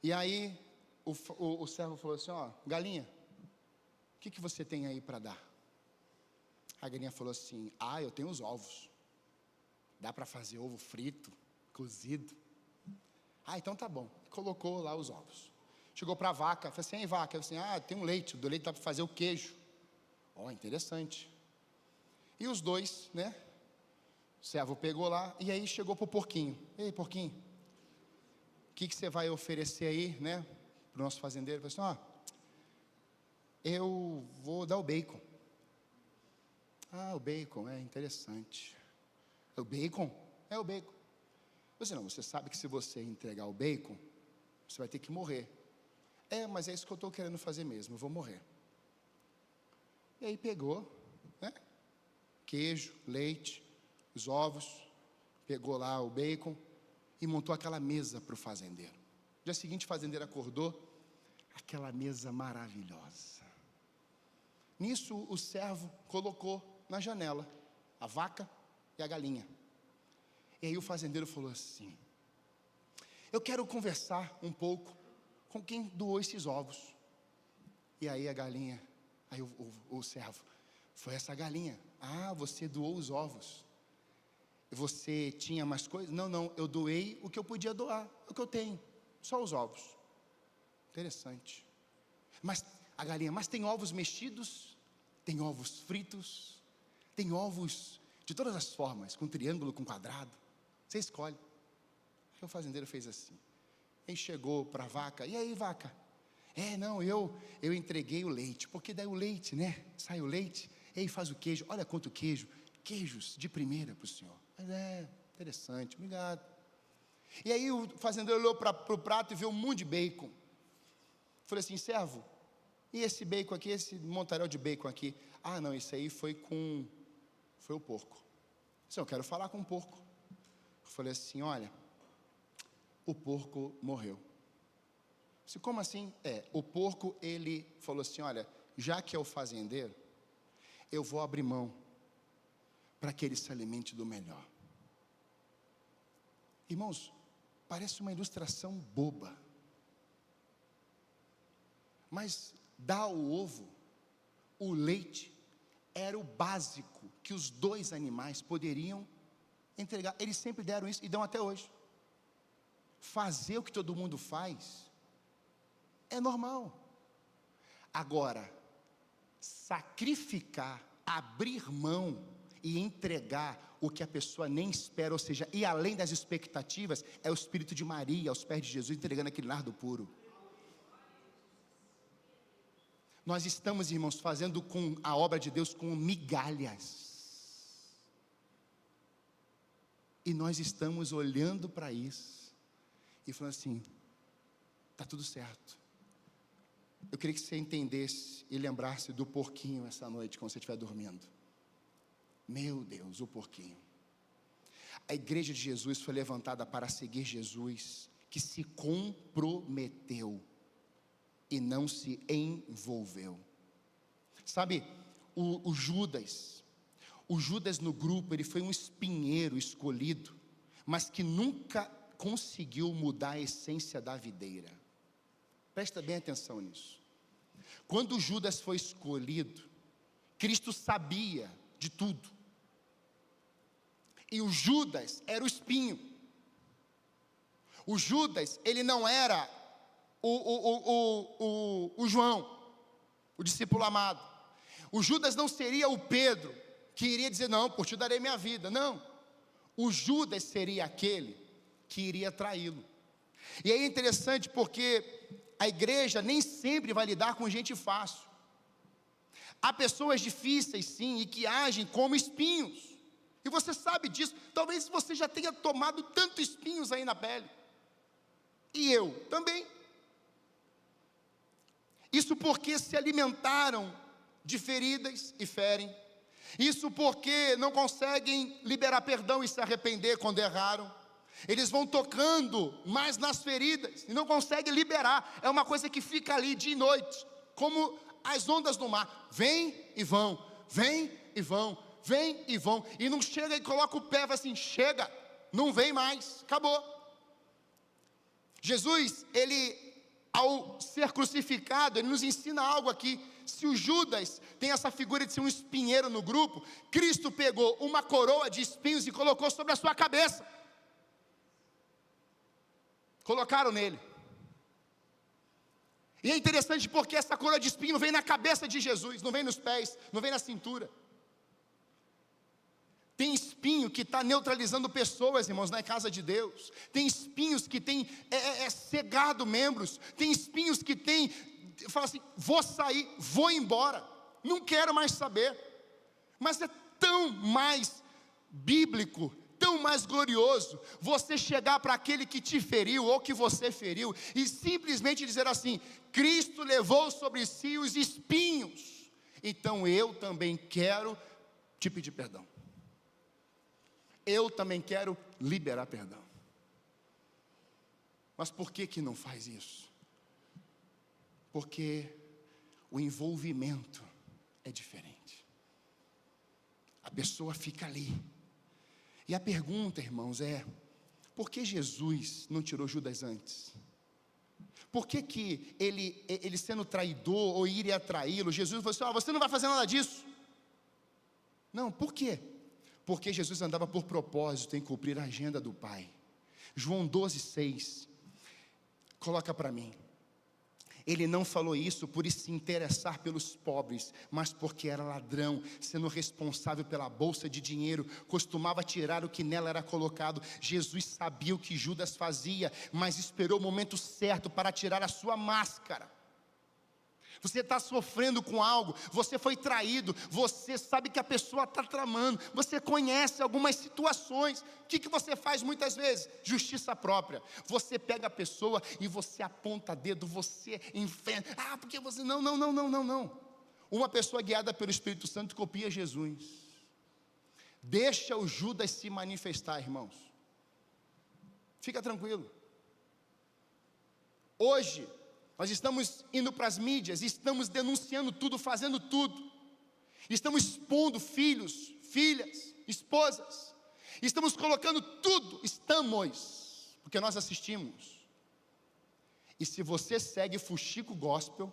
E aí o servo falou assim, ó, galinha, o que você tem aí para dar? A galinha falou assim, eu tenho os ovos, dá para fazer ovo frito, cozido. Então tá bom. Colocou lá os ovos. Chegou para a vaca, falou assim: vaca, assim, tem um leite, do leite dá para fazer o queijo. Interessante. E os dois, né? O servo pegou lá, e aí chegou para o porquinho. Ei, porquinho, o que você vai oferecer aí, né? Para o nosso fazendeiro. Ele falou assim: eu vou dar o bacon. O bacon, é interessante. O bacon? É o bacon. Você sabe que se você entregar o bacon, você vai ter que morrer. Mas é isso que eu estou querendo fazer mesmo, eu vou morrer. E aí pegou, né? Queijo, leite, os ovos, pegou lá o bacon e montou aquela mesa para o fazendeiro. No dia seguinte o fazendeiro acordou, aquela mesa maravilhosa. Nisso o servo colocou na janela a vaca e a galinha. E aí o fazendeiro falou assim: eu quero conversar um pouco com quem doou esses ovos. E aí a galinha, Aí o servo, foi essa galinha. Ah, você doou os ovos. Você tinha mais coisas? Não, eu doei o que eu podia doar, o que eu tenho, só os ovos. Interessante. Mas a galinha, mas tem ovos mexidos, tem ovos fritos, tem ovos de todas as formas, com triângulo, com quadrado. Você escolhe. Aí o fazendeiro fez assim. Aí chegou para a vaca, e aí vaca? Eu entreguei o leite, porque daí o leite, né? Sai o leite, e aí faz o queijo. Olha quanto queijo, queijos de primeira para o senhor. Mas interessante, obrigado. E aí o fazendeiro olhou para o prato e viu um monte de bacon. Falei assim, servo, e esse bacon aqui, esse montaréu de bacon aqui? Ah, não, isso aí foi o porco. Eu quero falar com o porco. Eu falei assim, olha, o porco morreu. Eu disse, como assim? O porco, ele falou assim, olha, já que é o fazendeiro, eu vou abrir mão para que ele se alimente do melhor. Irmãos, parece uma ilustração boba, mas dar o ovo, o leite, era o básico que os dois animais poderiam entregar. Eles sempre deram isso e dão até hoje. Fazer o que todo mundo faz é normal. Agora, sacrificar, abrir mão e entregar o que a pessoa nem espera, ou seja, ir além das expectativas, é o espírito de Maria aos pés de Jesus, entregando aquele nardo puro. Nós estamos, irmãos, fazendo com a obra de Deus com migalhas, e nós estamos olhando para isso e falando assim, está tudo certo. Eu queria que você entendesse e lembrasse do porquinho essa noite, quando você estiver dormindo. Meu Deus, o porquinho. A igreja de Jesus foi levantada para seguir Jesus, que se comprometeu e não se envolveu. Sabe, o Judas no grupo, ele foi um espinheiro escolhido, mas que nunca conseguiu mudar a essência da videira. Presta bem atenção nisso. Quando Judas foi escolhido, Cristo sabia de tudo, e o Judas era o espinho. O Judas, ele não era o João, o discípulo amado. O Judas não seria o Pedro, que iria dizer, não, por ti darei minha vida. Não, o Judas seria aquele que iria traí-lo. E é interessante porque a igreja nem sempre vai lidar com gente fácil. Há pessoas difíceis sim, e que agem como espinhos, e você sabe disso. Talvez você já tenha tomado tantos espinhos aí na pele, e eu também. Isso porque se alimentaram de feridas e ferem. Isso porque não conseguem liberar perdão e se arrepender quando erraram. Eles vão tocando mais nas feridas e não conseguem liberar. É uma coisa que fica ali dia e noite, como as ondas do mar. Vem e vão, vem e vão, vem e vão. E não chega e coloca o pé, vai assim, chega, não vem mais, acabou. Jesus, ele, ao ser crucificado, ele nos ensina algo aqui. Se o Judas tem essa figura de ser um espinheiro no grupo, Cristo pegou uma coroa de espinhos e colocou sobre a sua cabeça. Colocaram nele. E é interessante porque essa coroa de espinho vem na cabeça de Jesus, não vem nos pés, não vem na cintura. Tem espinho que está neutralizando pessoas, irmãos, na casa de Deus. Tem espinhos que tem cegado membros. Tem espinhos que tem, fala assim, vou sair, vou embora, não quero mais saber. Mas é tão mais bíblico, tão mais glorioso, você chegar para aquele que te feriu, ou que você feriu, e simplesmente dizer assim, Cristo levou sobre si os espinhos, então eu também quero te pedir perdão. Eu também quero liberar perdão. Mas por que não faz isso? Porque o envolvimento é diferente. A pessoa fica ali. E a pergunta, irmãos, é: por que Jesus não tirou Judas antes? Por que ele sendo traidor, ou iria traí-lo, Jesus falou assim: você não vai fazer nada disso? Não, por quê? Porque Jesus andava por propósito em cumprir a agenda do Pai. João 12,6, coloca para mim. Ele não falou isso por se interessar pelos pobres, mas porque era ladrão, sendo responsável pela bolsa de dinheiro, costumava tirar o que nela era colocado. Jesus sabia o que Judas fazia, mas esperou o momento certo para tirar a sua máscara. Você está sofrendo com algo, você foi traído, você sabe que a pessoa está tramando, você conhece algumas situações. O que você faz muitas vezes? Justiça própria. Você pega a pessoa e você aponta dedo, você inferno. Porque você... Não. Uma pessoa guiada pelo Espírito Santo copia Jesus. Deixa o Judas se manifestar, irmãos. Fica tranquilo. Hoje nós estamos indo para as mídias, estamos denunciando tudo, fazendo tudo. Estamos expondo filhos, filhas, esposas. Estamos colocando tudo, porque nós assistimos. E se você segue Fuxico Gospel,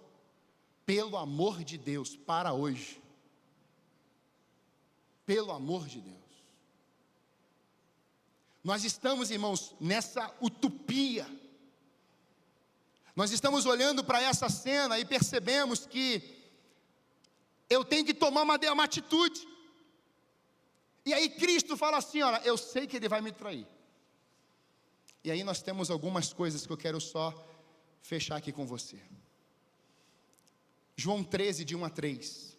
pelo amor de Deus, para hoje. Pelo amor de Deus. Nós estamos, irmãos, nessa utopia. Nós estamos olhando para essa cena e percebemos que eu tenho que tomar uma atitude. E aí Cristo fala assim: olha, eu sei que ele vai me trair. E aí nós temos algumas coisas que eu quero só fechar aqui com você. João 13, de 1 a 3.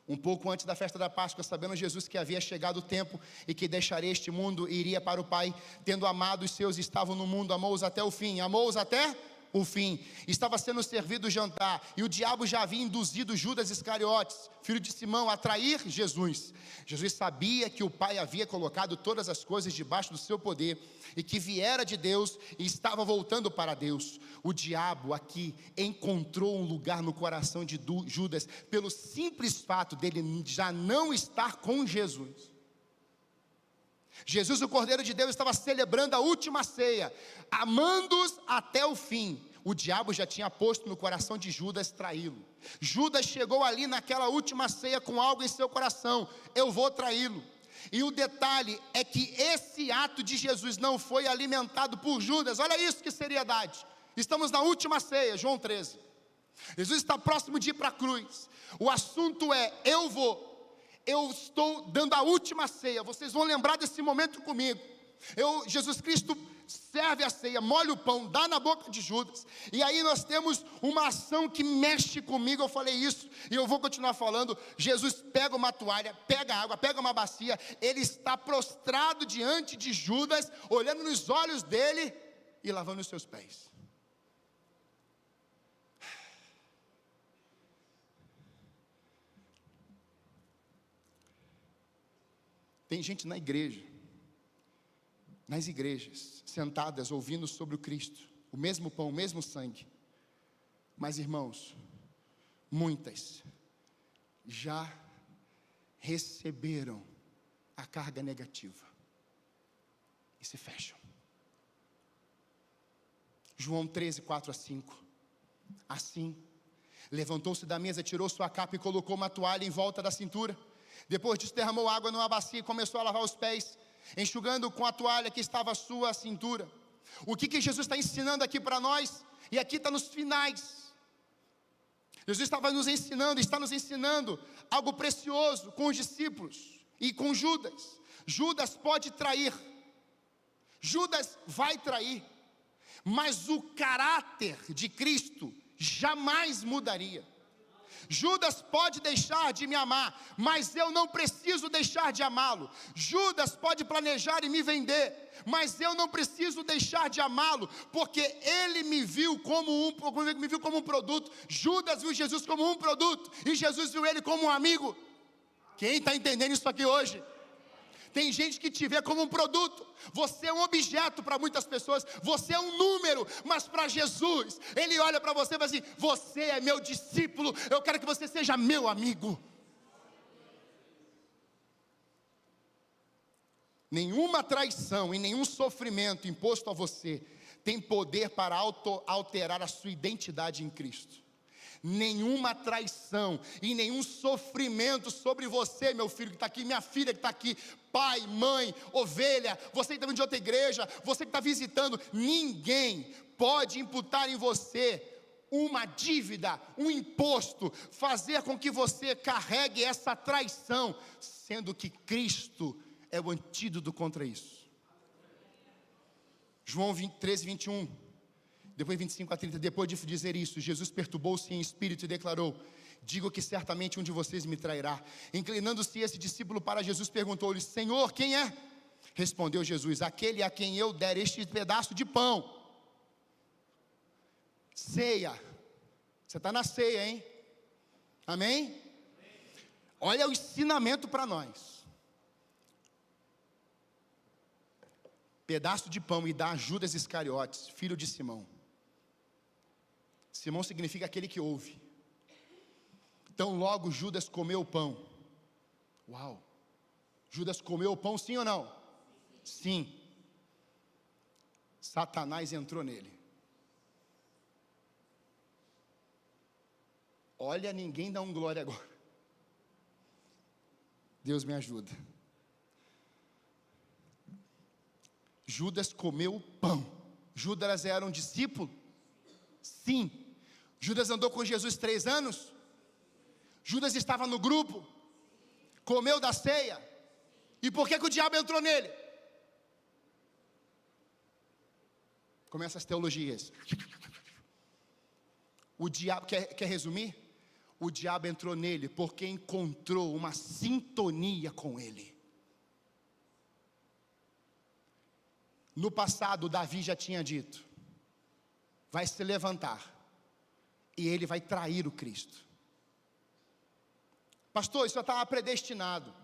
Um pouco antes da festa da Páscoa, sabendo Jesus que havia chegado o tempo e que deixaria este mundo e iria para o Pai, tendo amado os seus, estavam no mundo, amou-os até o fim. Amou-os até o fim. Estava sendo servido o jantar, e o diabo já havia induzido Judas Iscariotes, filho de Simão, a trair Jesus. Jesus sabia que o Pai havia colocado todas as coisas debaixo do seu poder, e que viera de Deus e estava voltando para Deus. O diabo aqui encontrou um lugar no coração de Judas, pelo simples fato dele já não estar com Jesus. Jesus, o Cordeiro de Deus, estava celebrando a última ceia, amando-os até o fim. O diabo já tinha posto no coração de Judas traí-lo. Judas chegou ali naquela última ceia com algo em seu coração: eu vou traí-lo. E o detalhe é que esse ato de Jesus não foi alimentado por Judas. Olha isso, que seriedade. Estamos na última ceia, João 13. Jesus está próximo de ir para a cruz. O assunto é: eu estou dando a última ceia. Vocês vão lembrar desse momento comigo. Jesus Cristo serve a ceia, molha o pão, dá na boca de Judas. E aí nós temos uma ação que mexe comigo. Eu falei isso e eu vou continuar falando. Jesus pega uma toalha, pega água, pega uma bacia. Ele está prostrado diante de Judas, olhando nos olhos dele e lavando os seus pés. Tem gente na igreja, nas igrejas, sentadas ouvindo sobre o Cristo, o mesmo pão, o mesmo sangue. Mas, irmãos, muitas já receberam a carga negativa e se fecham. João 13, 4 a 5. Assim, levantou-se da mesa, tirou sua capa e colocou uma toalha em volta da cintura. Depois disso, derramou água numa bacia e começou a lavar os pés, enxugando com a toalha que estava à sua cintura. O que Jesus está ensinando aqui para nós? E aqui está nos finais. Jesus estava nos ensinando, está nos ensinando algo precioso com os discípulos e com Judas. Judas pode trair, Judas vai trair, mas o caráter de Cristo jamais mudaria. Judas pode deixar de me amar, mas eu não preciso deixar de amá-lo. Judas pode planejar e me vender, mas eu não preciso deixar de amá-lo, porque ele me viu como um produto. Judas viu Jesus como um produto, e Jesus viu ele como um amigo. Quem está entendendo isso aqui hoje? Tem gente que te vê como um produto. Você é um objeto para muitas pessoas. Você é um número. Mas para Jesus, Ele olha para você e fala assim: você é meu discípulo. Eu quero que você seja meu amigo. Nenhuma traição e nenhum sofrimento imposto a você tem poder para alterar a sua identidade em Cristo. Nenhuma traição e nenhum sofrimento sobre você, meu filho que está aqui, minha filha que está aqui, pai, mãe, ovelha, você que está vindo de outra igreja, você que está visitando, ninguém pode imputar em você uma dívida, um imposto, fazer com que você carregue essa traição, sendo que Cristo é o antídoto contra isso. João 13, 21, depois 25 a 30, depois de dizer isso, Jesus perturbou-se em espírito e declarou: digo que certamente um de vocês me trairá. Inclinando-se esse discípulo para Jesus, perguntou-lhe: Senhor, quem é? Respondeu Jesus: aquele a quem eu der este pedaço de pão. Ceia, você está na ceia, hein? Amém? Olha o ensinamento para nós. Pedaço de pão e dá a Judas Iscariotes, filho de Simão. Simão significa aquele que ouve. Então logo Judas comeu o pão. Uau! Judas comeu o pão, sim ou não? Sim. Satanás entrou nele. Olha, ninguém dá um glória agora. Deus me ajuda. Judas comeu o pão. Judas era um discípulo? Sim. Judas andou com Jesus 3 anos? Judas estava no grupo? Comeu da ceia? E por que o diabo entrou nele? Começa as teologias. O diabo, quer resumir? O diabo entrou nele porque encontrou uma sintonia com ele. No passado, Davi já tinha dito: vai se levantar e ele vai trair o Cristo. Pastor, isso já estava predestinado.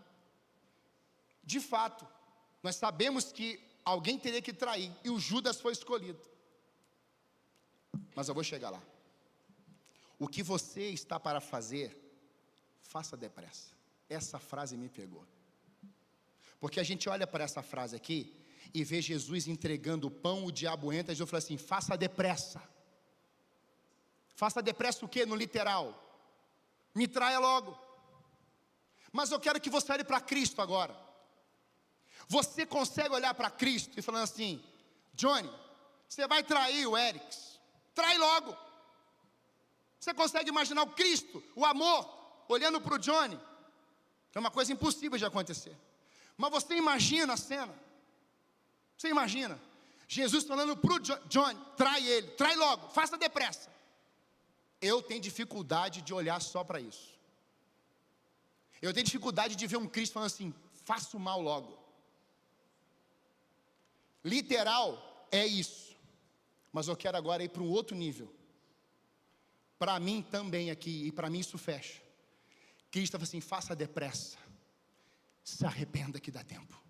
De fato, nós sabemos que alguém teria que trair, e o Judas foi escolhido. Mas eu vou chegar lá. O que você está para fazer, faça depressa. Essa frase me pegou. Porque a gente olha para essa frase aqui e vê Jesus entregando o pão, o diabo entra, e Jesus fala assim: faça depressa. Faça depressa o quê? No literal. Me traia logo. Mas eu quero que você olhe para Cristo agora. Você consegue olhar para Cristo e falando assim: Johnny, você vai trair o Erics, trai logo. Você consegue imaginar o Cristo, o amor, olhando para o Johnny? É uma coisa impossível de acontecer. Mas você imagina a cena. Você imagina Jesus falando para o Johnny: trai ele, trai logo, faça depressa. Eu tenho dificuldade de olhar só para isso. Eu tenho dificuldade de ver um Cristo falando assim: faça o mal logo. Literal é isso. Mas eu quero agora ir para um outro nível. Para mim também aqui, e para mim isso fecha. Cristo estava assim: faça depressa. Se arrependa que dá tempo.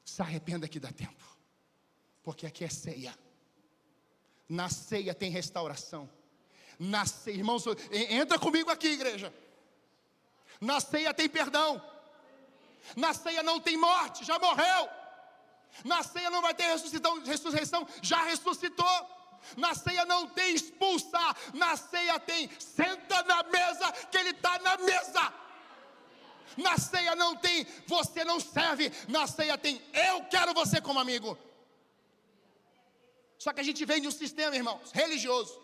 Se arrependa que dá tempo. Porque aqui é ceia. Na ceia tem restauração. Na ceia, irmãos, entra comigo aqui, igreja. Na ceia tem perdão. Na ceia não tem morte, já morreu. Na ceia não vai ter ressurreição, já ressuscitou. Na ceia não tem expulsar, na ceia tem senta na mesa, que ele está na mesa. Na ceia não tem você não serve, na ceia tem eu quero você como amigo. Só que a gente vem de um sistema, irmãos, religioso,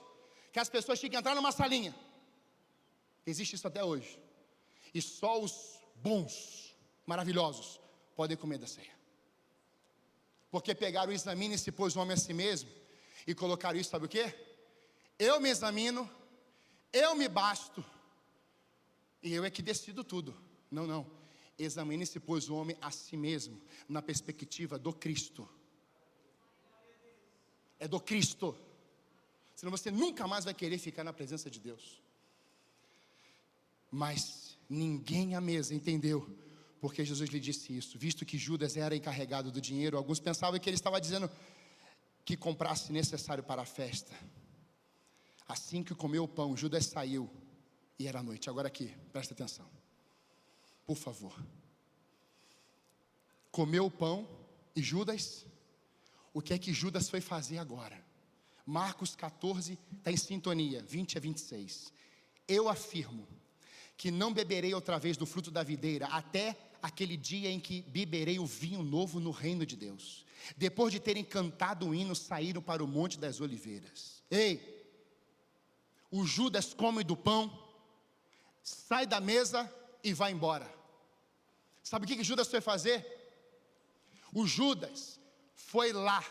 que as pessoas tinham que entrar numa salinha. Existe isso até hoje. E só os bons, maravilhosos, podem comer da ceia. Porque pegaram o examine e se pôs o homem a si mesmo e colocaram isso, sabe o quê? Eu me examino, eu me basto, e eu é que decido tudo. Não, não. Examine e se pôs o homem a si mesmo, na perspectiva do Cristo. É do Cristo. Senão você nunca mais vai querer ficar na presença de Deus. Mas ninguém à mesa entendeu porque Jesus lhe disse isso. Visto que Judas era encarregado do dinheiro, alguns pensavam que ele estava dizendo que comprasse necessário para a festa. Assim que comeu o pão, Judas saiu e era noite. Agora aqui, presta atenção, por favor. Comeu o pão e Judas, o que é que Judas foi fazer agora? Marcos 14, está em sintonia, 20 a 26. Eu afirmo que não beberei outra vez do fruto da videira, até aquele dia em que beberei o vinho novo no reino de Deus. Depois de terem cantado o hino, saíram para o Monte das Oliveiras. Ei, o Judas come do pão, sai da mesa e vai embora. Sabe o que Judas foi fazer? O Judas foi lá,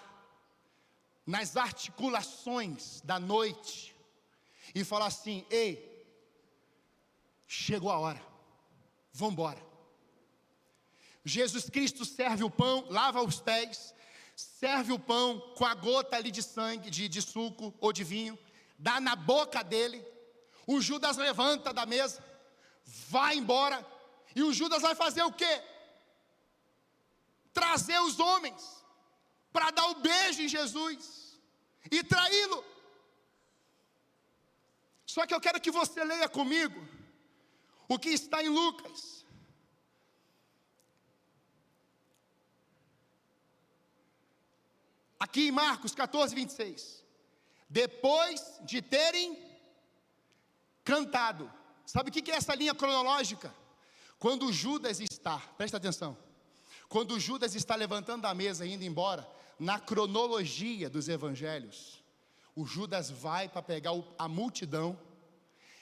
nas articulações da noite, e falou assim: ei, chegou a hora, vamos embora. Jesus Cristo serve o pão, lava os pés, serve o pão com a gota ali de sangue, de suco ou de vinho, dá na boca dele. O Judas levanta da mesa, vai embora, e o Judas vai fazer o quê? Trazer os homens para dar o beijo em Jesus e traí-lo. Só que eu quero que você leia comigo o que está em Lucas. Aqui em Marcos 14, 26. Depois de terem cantado. Sabe o que é essa linha cronológica? Quando Judas está, presta atenção, quando Judas está levantando da mesa e indo embora, na cronologia dos evangelhos, o Judas vai para pegar a multidão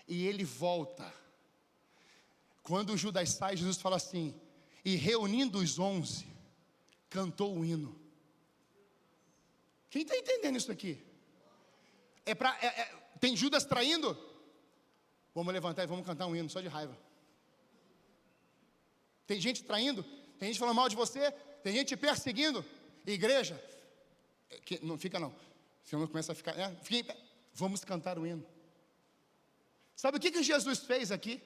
e ele volta. Quando o Judas sai, Jesus fala assim: e reunindo os 11, cantou o hino. Quem está entendendo isso aqui? Tem Judas traindo? Vamos levantar e vamos cantar um hino só de raiva. Tem gente traindo? Tem gente falando mal de você? Tem gente te perseguindo? Igreja, não fica não, senão começa a ficar, fica em pé. Vamos cantar o hino. Sabe o que Jesus fez aqui?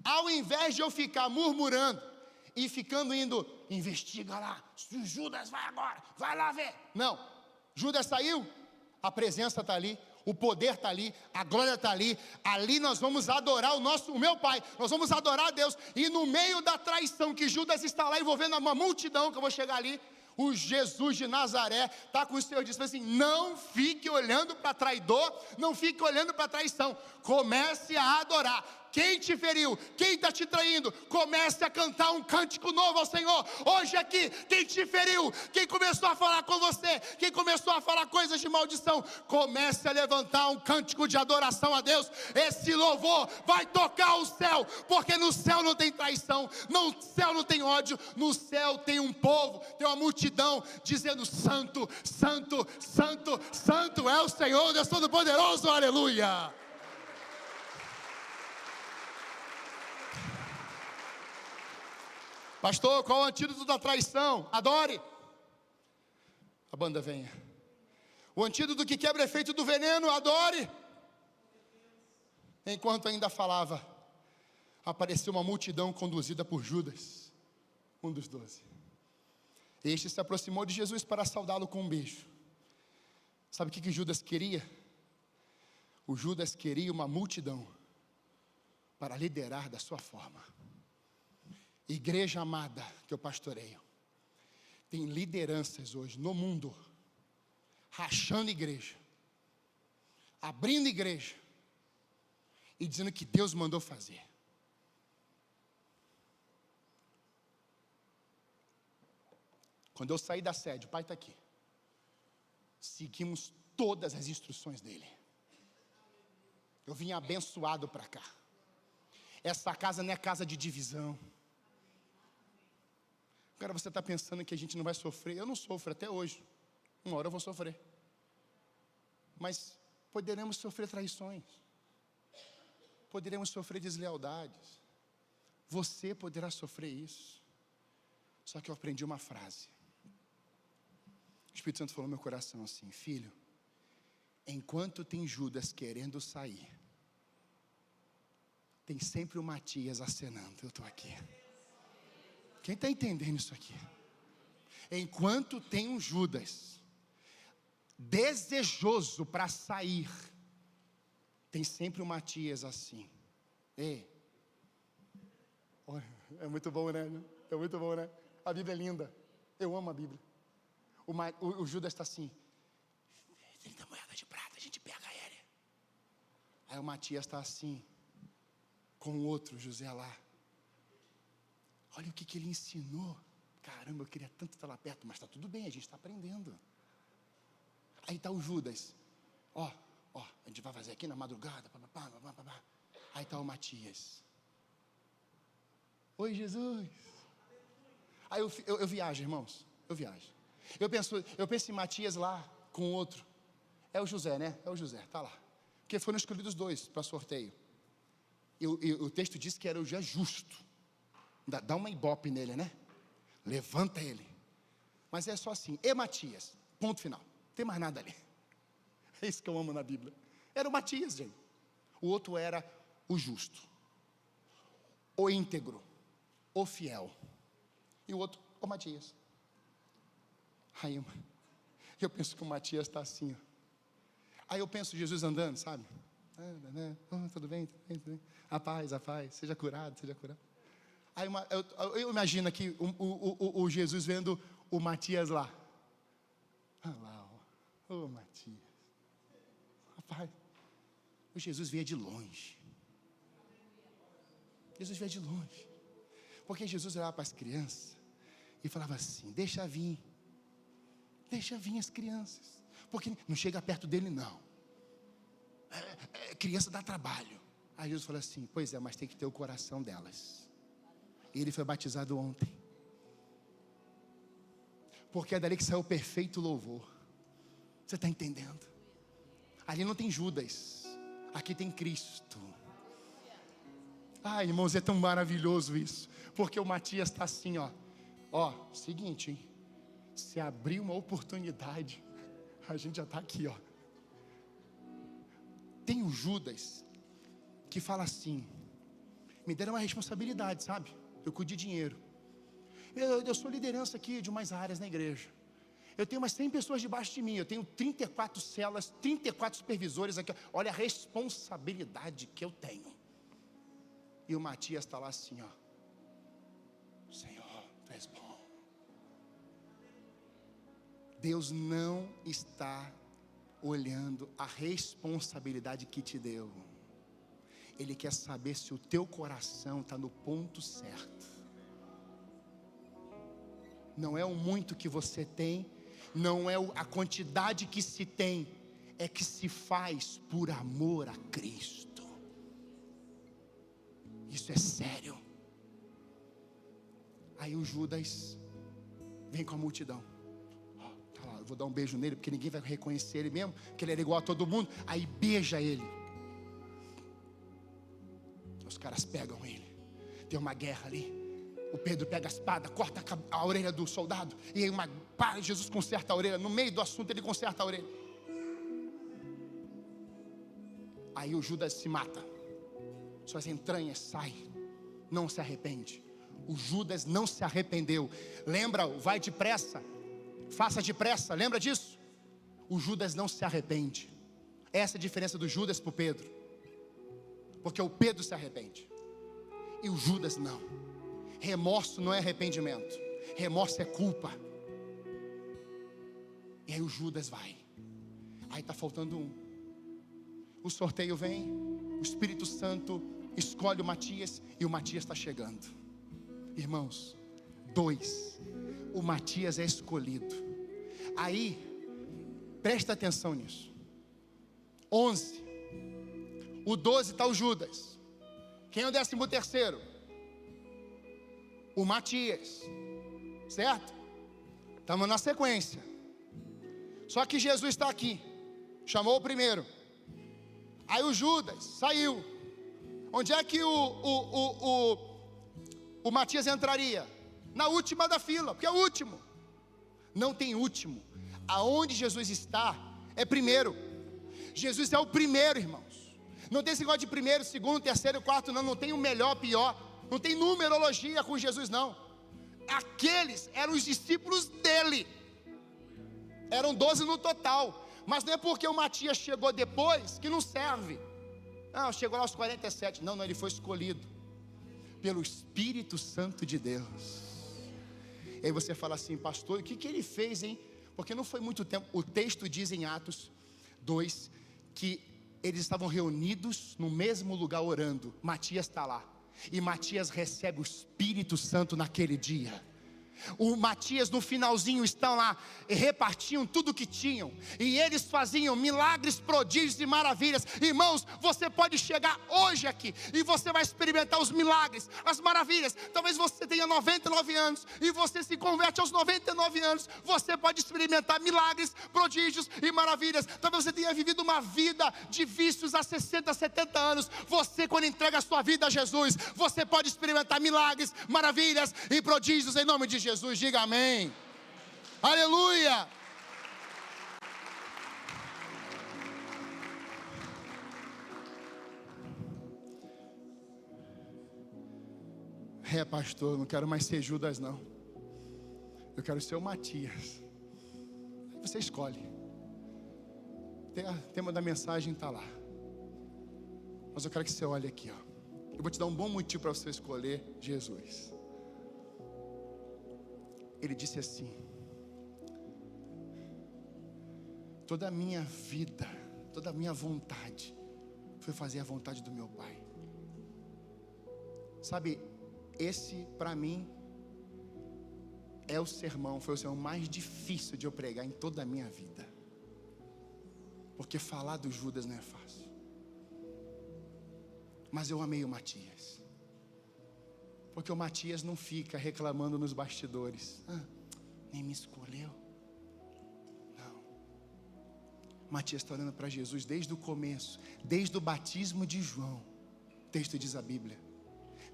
Ao invés de eu ficar murmurando e ficando indo, investiga lá, se o Judas vai agora, vai lá ver. Não, Judas saiu, a presença está ali, o poder está ali, a glória está ali. Ali nós vamos adorar o meu Pai, nós vamos adorar a Deus. E no meio da traição que Judas está lá envolvendo uma multidão, que eu vou chegar ali, o Jesus de Nazaré está com os seus discípulos assim: não fique olhando para traidor, não fique olhando para traição, comece a adorar. Quem te feriu, quem está te traindo, comece a cantar um cântico novo ao Senhor. Hoje aqui, quem te feriu, quem começou a falar com você, quem começou a falar coisas de maldição, comece a levantar um cântico de adoração a Deus. Esse louvor vai tocar o céu, porque no céu não tem traição, no céu não tem ódio, no céu tem um povo, tem uma multidão dizendo: santo, santo, santo, santo é o Senhor Deus Todo-Poderoso, aleluia. Pastor, qual é o antídoto da traição? Adore. A banda venha. O antídoto que quebra o efeito do veneno, adore. Enquanto ainda falava, apareceu uma multidão conduzida por Judas, um dos 12. Este se aproximou de Jesus para saudá-lo com um beijo. Sabe o que Judas queria? O Judas queria uma multidão para liderar da sua forma. Igreja amada que eu pastoreio, tem lideranças hoje no mundo, rachando igreja, abrindo igreja, e dizendo que Deus mandou fazer. Quando eu saí da sede, o pai está aqui, seguimos todas as instruções dele. Eu vim abençoado para cá. Essa casa não é casa de divisão. Agora você está pensando que a gente não vai sofrer. Eu não sofro até hoje. Uma hora eu vou sofrer. Mas poderemos sofrer traições. Poderemos sofrer deslealdades. Você poderá sofrer isso. Só que eu aprendi uma frase. O Espírito Santo falou no meu coração assim: filho, enquanto tem Judas querendo sair, tem sempre o Matias acenando: eu estou aqui. Quem está entendendo isso aqui? Enquanto tem um Judas desejoso para sair, tem sempre o Matias assim: ei, é muito bom, né? É muito bom, né? A Bíblia é linda. Eu amo a Bíblia. O Judas está assim, 30 moedas de prata, a gente pega ele. Aí o Matias está assim, com o outro José lá. Olha o que ele ensinou. Caramba, eu queria tanto estar lá perto, mas está tudo bem, a gente está aprendendo. Aí está o Judas. Ó, a gente vai fazer aqui na madrugada. Aí está o Matias. Oi, Jesus. Aí eu viajo, irmãos. Eu viajo. Eu penso em Matias lá com o outro. É o José, né? É o José, tá lá. Porque foram escolhidos 2 para sorteio. E o texto diz que era o José justo. Dá uma ibope nele, né? Levanta ele. Mas é só assim. E Matias. Ponto final. Não tem mais nada ali. É isso que eu amo na Bíblia. Era o Matias, gente. O outro era o justo, o íntegro, o fiel. E o outro, o Matias. Aí eu penso que o Matias está assim, ó. Aí eu penso Jesus andando, sabe? Tudo bem. A paz, seja curado. Aí eu imagino aqui o Jesus vendo o Matias lá. Olha lá, ó. Matias. Rapaz, o Jesus veio de longe. Jesus veio de longe. Porque Jesus olhava para as crianças e falava assim, deixa vir as crianças. Porque não chega perto dele não. Criança dá trabalho. Aí Jesus falou assim, pois é, mas tem que ter o coração delas. E ele foi batizado ontem. Porque é dali que saiu o perfeito louvor. Você está entendendo? Ali não tem Judas. Aqui tem Cristo. Ai, irmãos, é tão maravilhoso isso. Porque o Matias está assim, ó. Seguinte, hein? Se abrir uma oportunidade, a gente já está aqui, ó. Tem o Judas que fala assim, me deram uma responsabilidade, sabe? Eu cuido de dinheiro. Eu sou liderança aqui de umas áreas na igreja. Eu tenho umas 100 pessoas debaixo de mim. Eu tenho 34 celas, 34 supervisores aqui. Olha a responsabilidade que eu tenho. E o Matias está lá assim, ó. Senhor, tu és bom. Deus não está olhando a responsabilidade que te deu. Ele quer saber se o teu coração está no ponto certo. Não é o muito que você tem, não é a quantidade que se tem, é que se faz por amor a Cristo. Isso é sério. Aí o Judas vem com a multidão. Tá lá, eu vou dar um beijo nele, porque ninguém vai reconhecer ele mesmo, porque ele era igual a todo mundo. Aí beija ele. Os caras pegam ele. Tem uma guerra ali. O Pedro pega a espada, corta a orelha do soldado. E aí Jesus conserta a orelha. No meio do assunto ele conserta a orelha. Aí o Judas se mata. Suas entranhas saem. Não se arrepende. O Judas não se arrependeu. Lembra, vai depressa. Faça depressa, lembra disso? O Judas não se arrepende. Essa é a diferença do Judas para o Pedro. Porque o Pedro se arrepende e o Judas não. Remorso não é arrependimento. Remorso é culpa. E aí o Judas vai. Aí está faltando um. O sorteio vem. O Espírito Santo escolhe o Matias. E o Matias está chegando. Irmãos, 2. O Matias é escolhido. Aí, presta atenção nisso. 11. O 12 está o Judas. Quem é o 13º? O Matias. Certo? Estamos na sequência. Só que Jesus está aqui. Chamou o primeiro. Aí o Judas saiu. Onde é que o Matias entraria? Na última da fila, porque é o último. Não tem último. Aonde Jesus está é primeiro. Jesus é o primeiro, irmãos. Não tem esse negócio de primeiro, segundo, terceiro, quarto, não. Não tem o melhor, pior. Não tem numerologia com Jesus, não. Aqueles eram os discípulos dele. Eram 12 no total. Mas não é porque o Matias chegou depois que não serve. Não, chegou lá aos 47. Não, ele foi escolhido pelo Espírito Santo de Deus. E aí você fala assim, pastor, o que ele fez, hein? Porque não foi muito tempo. O texto diz em Atos 2 que eles estavam reunidos no mesmo lugar orando. Matias está lá. E Matias recebe o Espírito Santo naquele dia. O Matias no finalzinho estão lá, repartiam tudo que tinham, e eles faziam milagres, prodígios e maravilhas. Irmãos, você pode chegar hoje aqui, e você vai experimentar os milagres, as maravilhas. Talvez você tenha 99 anos, e você se converte aos 99 anos, você pode experimentar milagres, prodígios e maravilhas. Talvez você tenha vivido uma vida de vícios há 60, 70 anos, você quando entrega a sua vida a Jesus, você pode experimentar milagres, maravilhas e prodígios em nome de Jesus, diga amém. Aleluia. Pastor, não quero mais ser Judas não. Eu quero ser o Matias. Você escolhe. O tema da mensagem está lá. Mas eu quero que você olhe aqui, ó. Eu vou te dar um bom motivo para você escolher Jesus. Ele disse assim: toda a minha vida, toda a minha vontade foi fazer a vontade do meu Pai. Sabe, esse para mim é o sermão, foi o sermão mais difícil de eu pregar em toda a minha vida. Porque falar do Judas não é fácil. Mas eu amei o Matias. Porque o Matias não fica reclamando nos bastidores. Nem me escolheu. Não. Matias está olhando para Jesus desde o começo. Desde o batismo de João. O texto diz a Bíblia.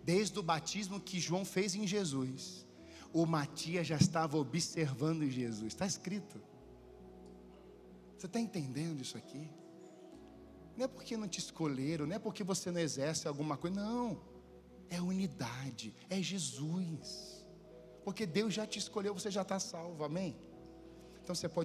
Desde o batismo que João fez em Jesus. O Matias já estava observando Jesus. Está escrito. Você está entendendo isso aqui? Não é porque não te escolheram. Não é porque você não exerce alguma coisa. Não. É unidade, é Jesus. Porque Deus já te escolheu, você já está salvo, amém? Então você pode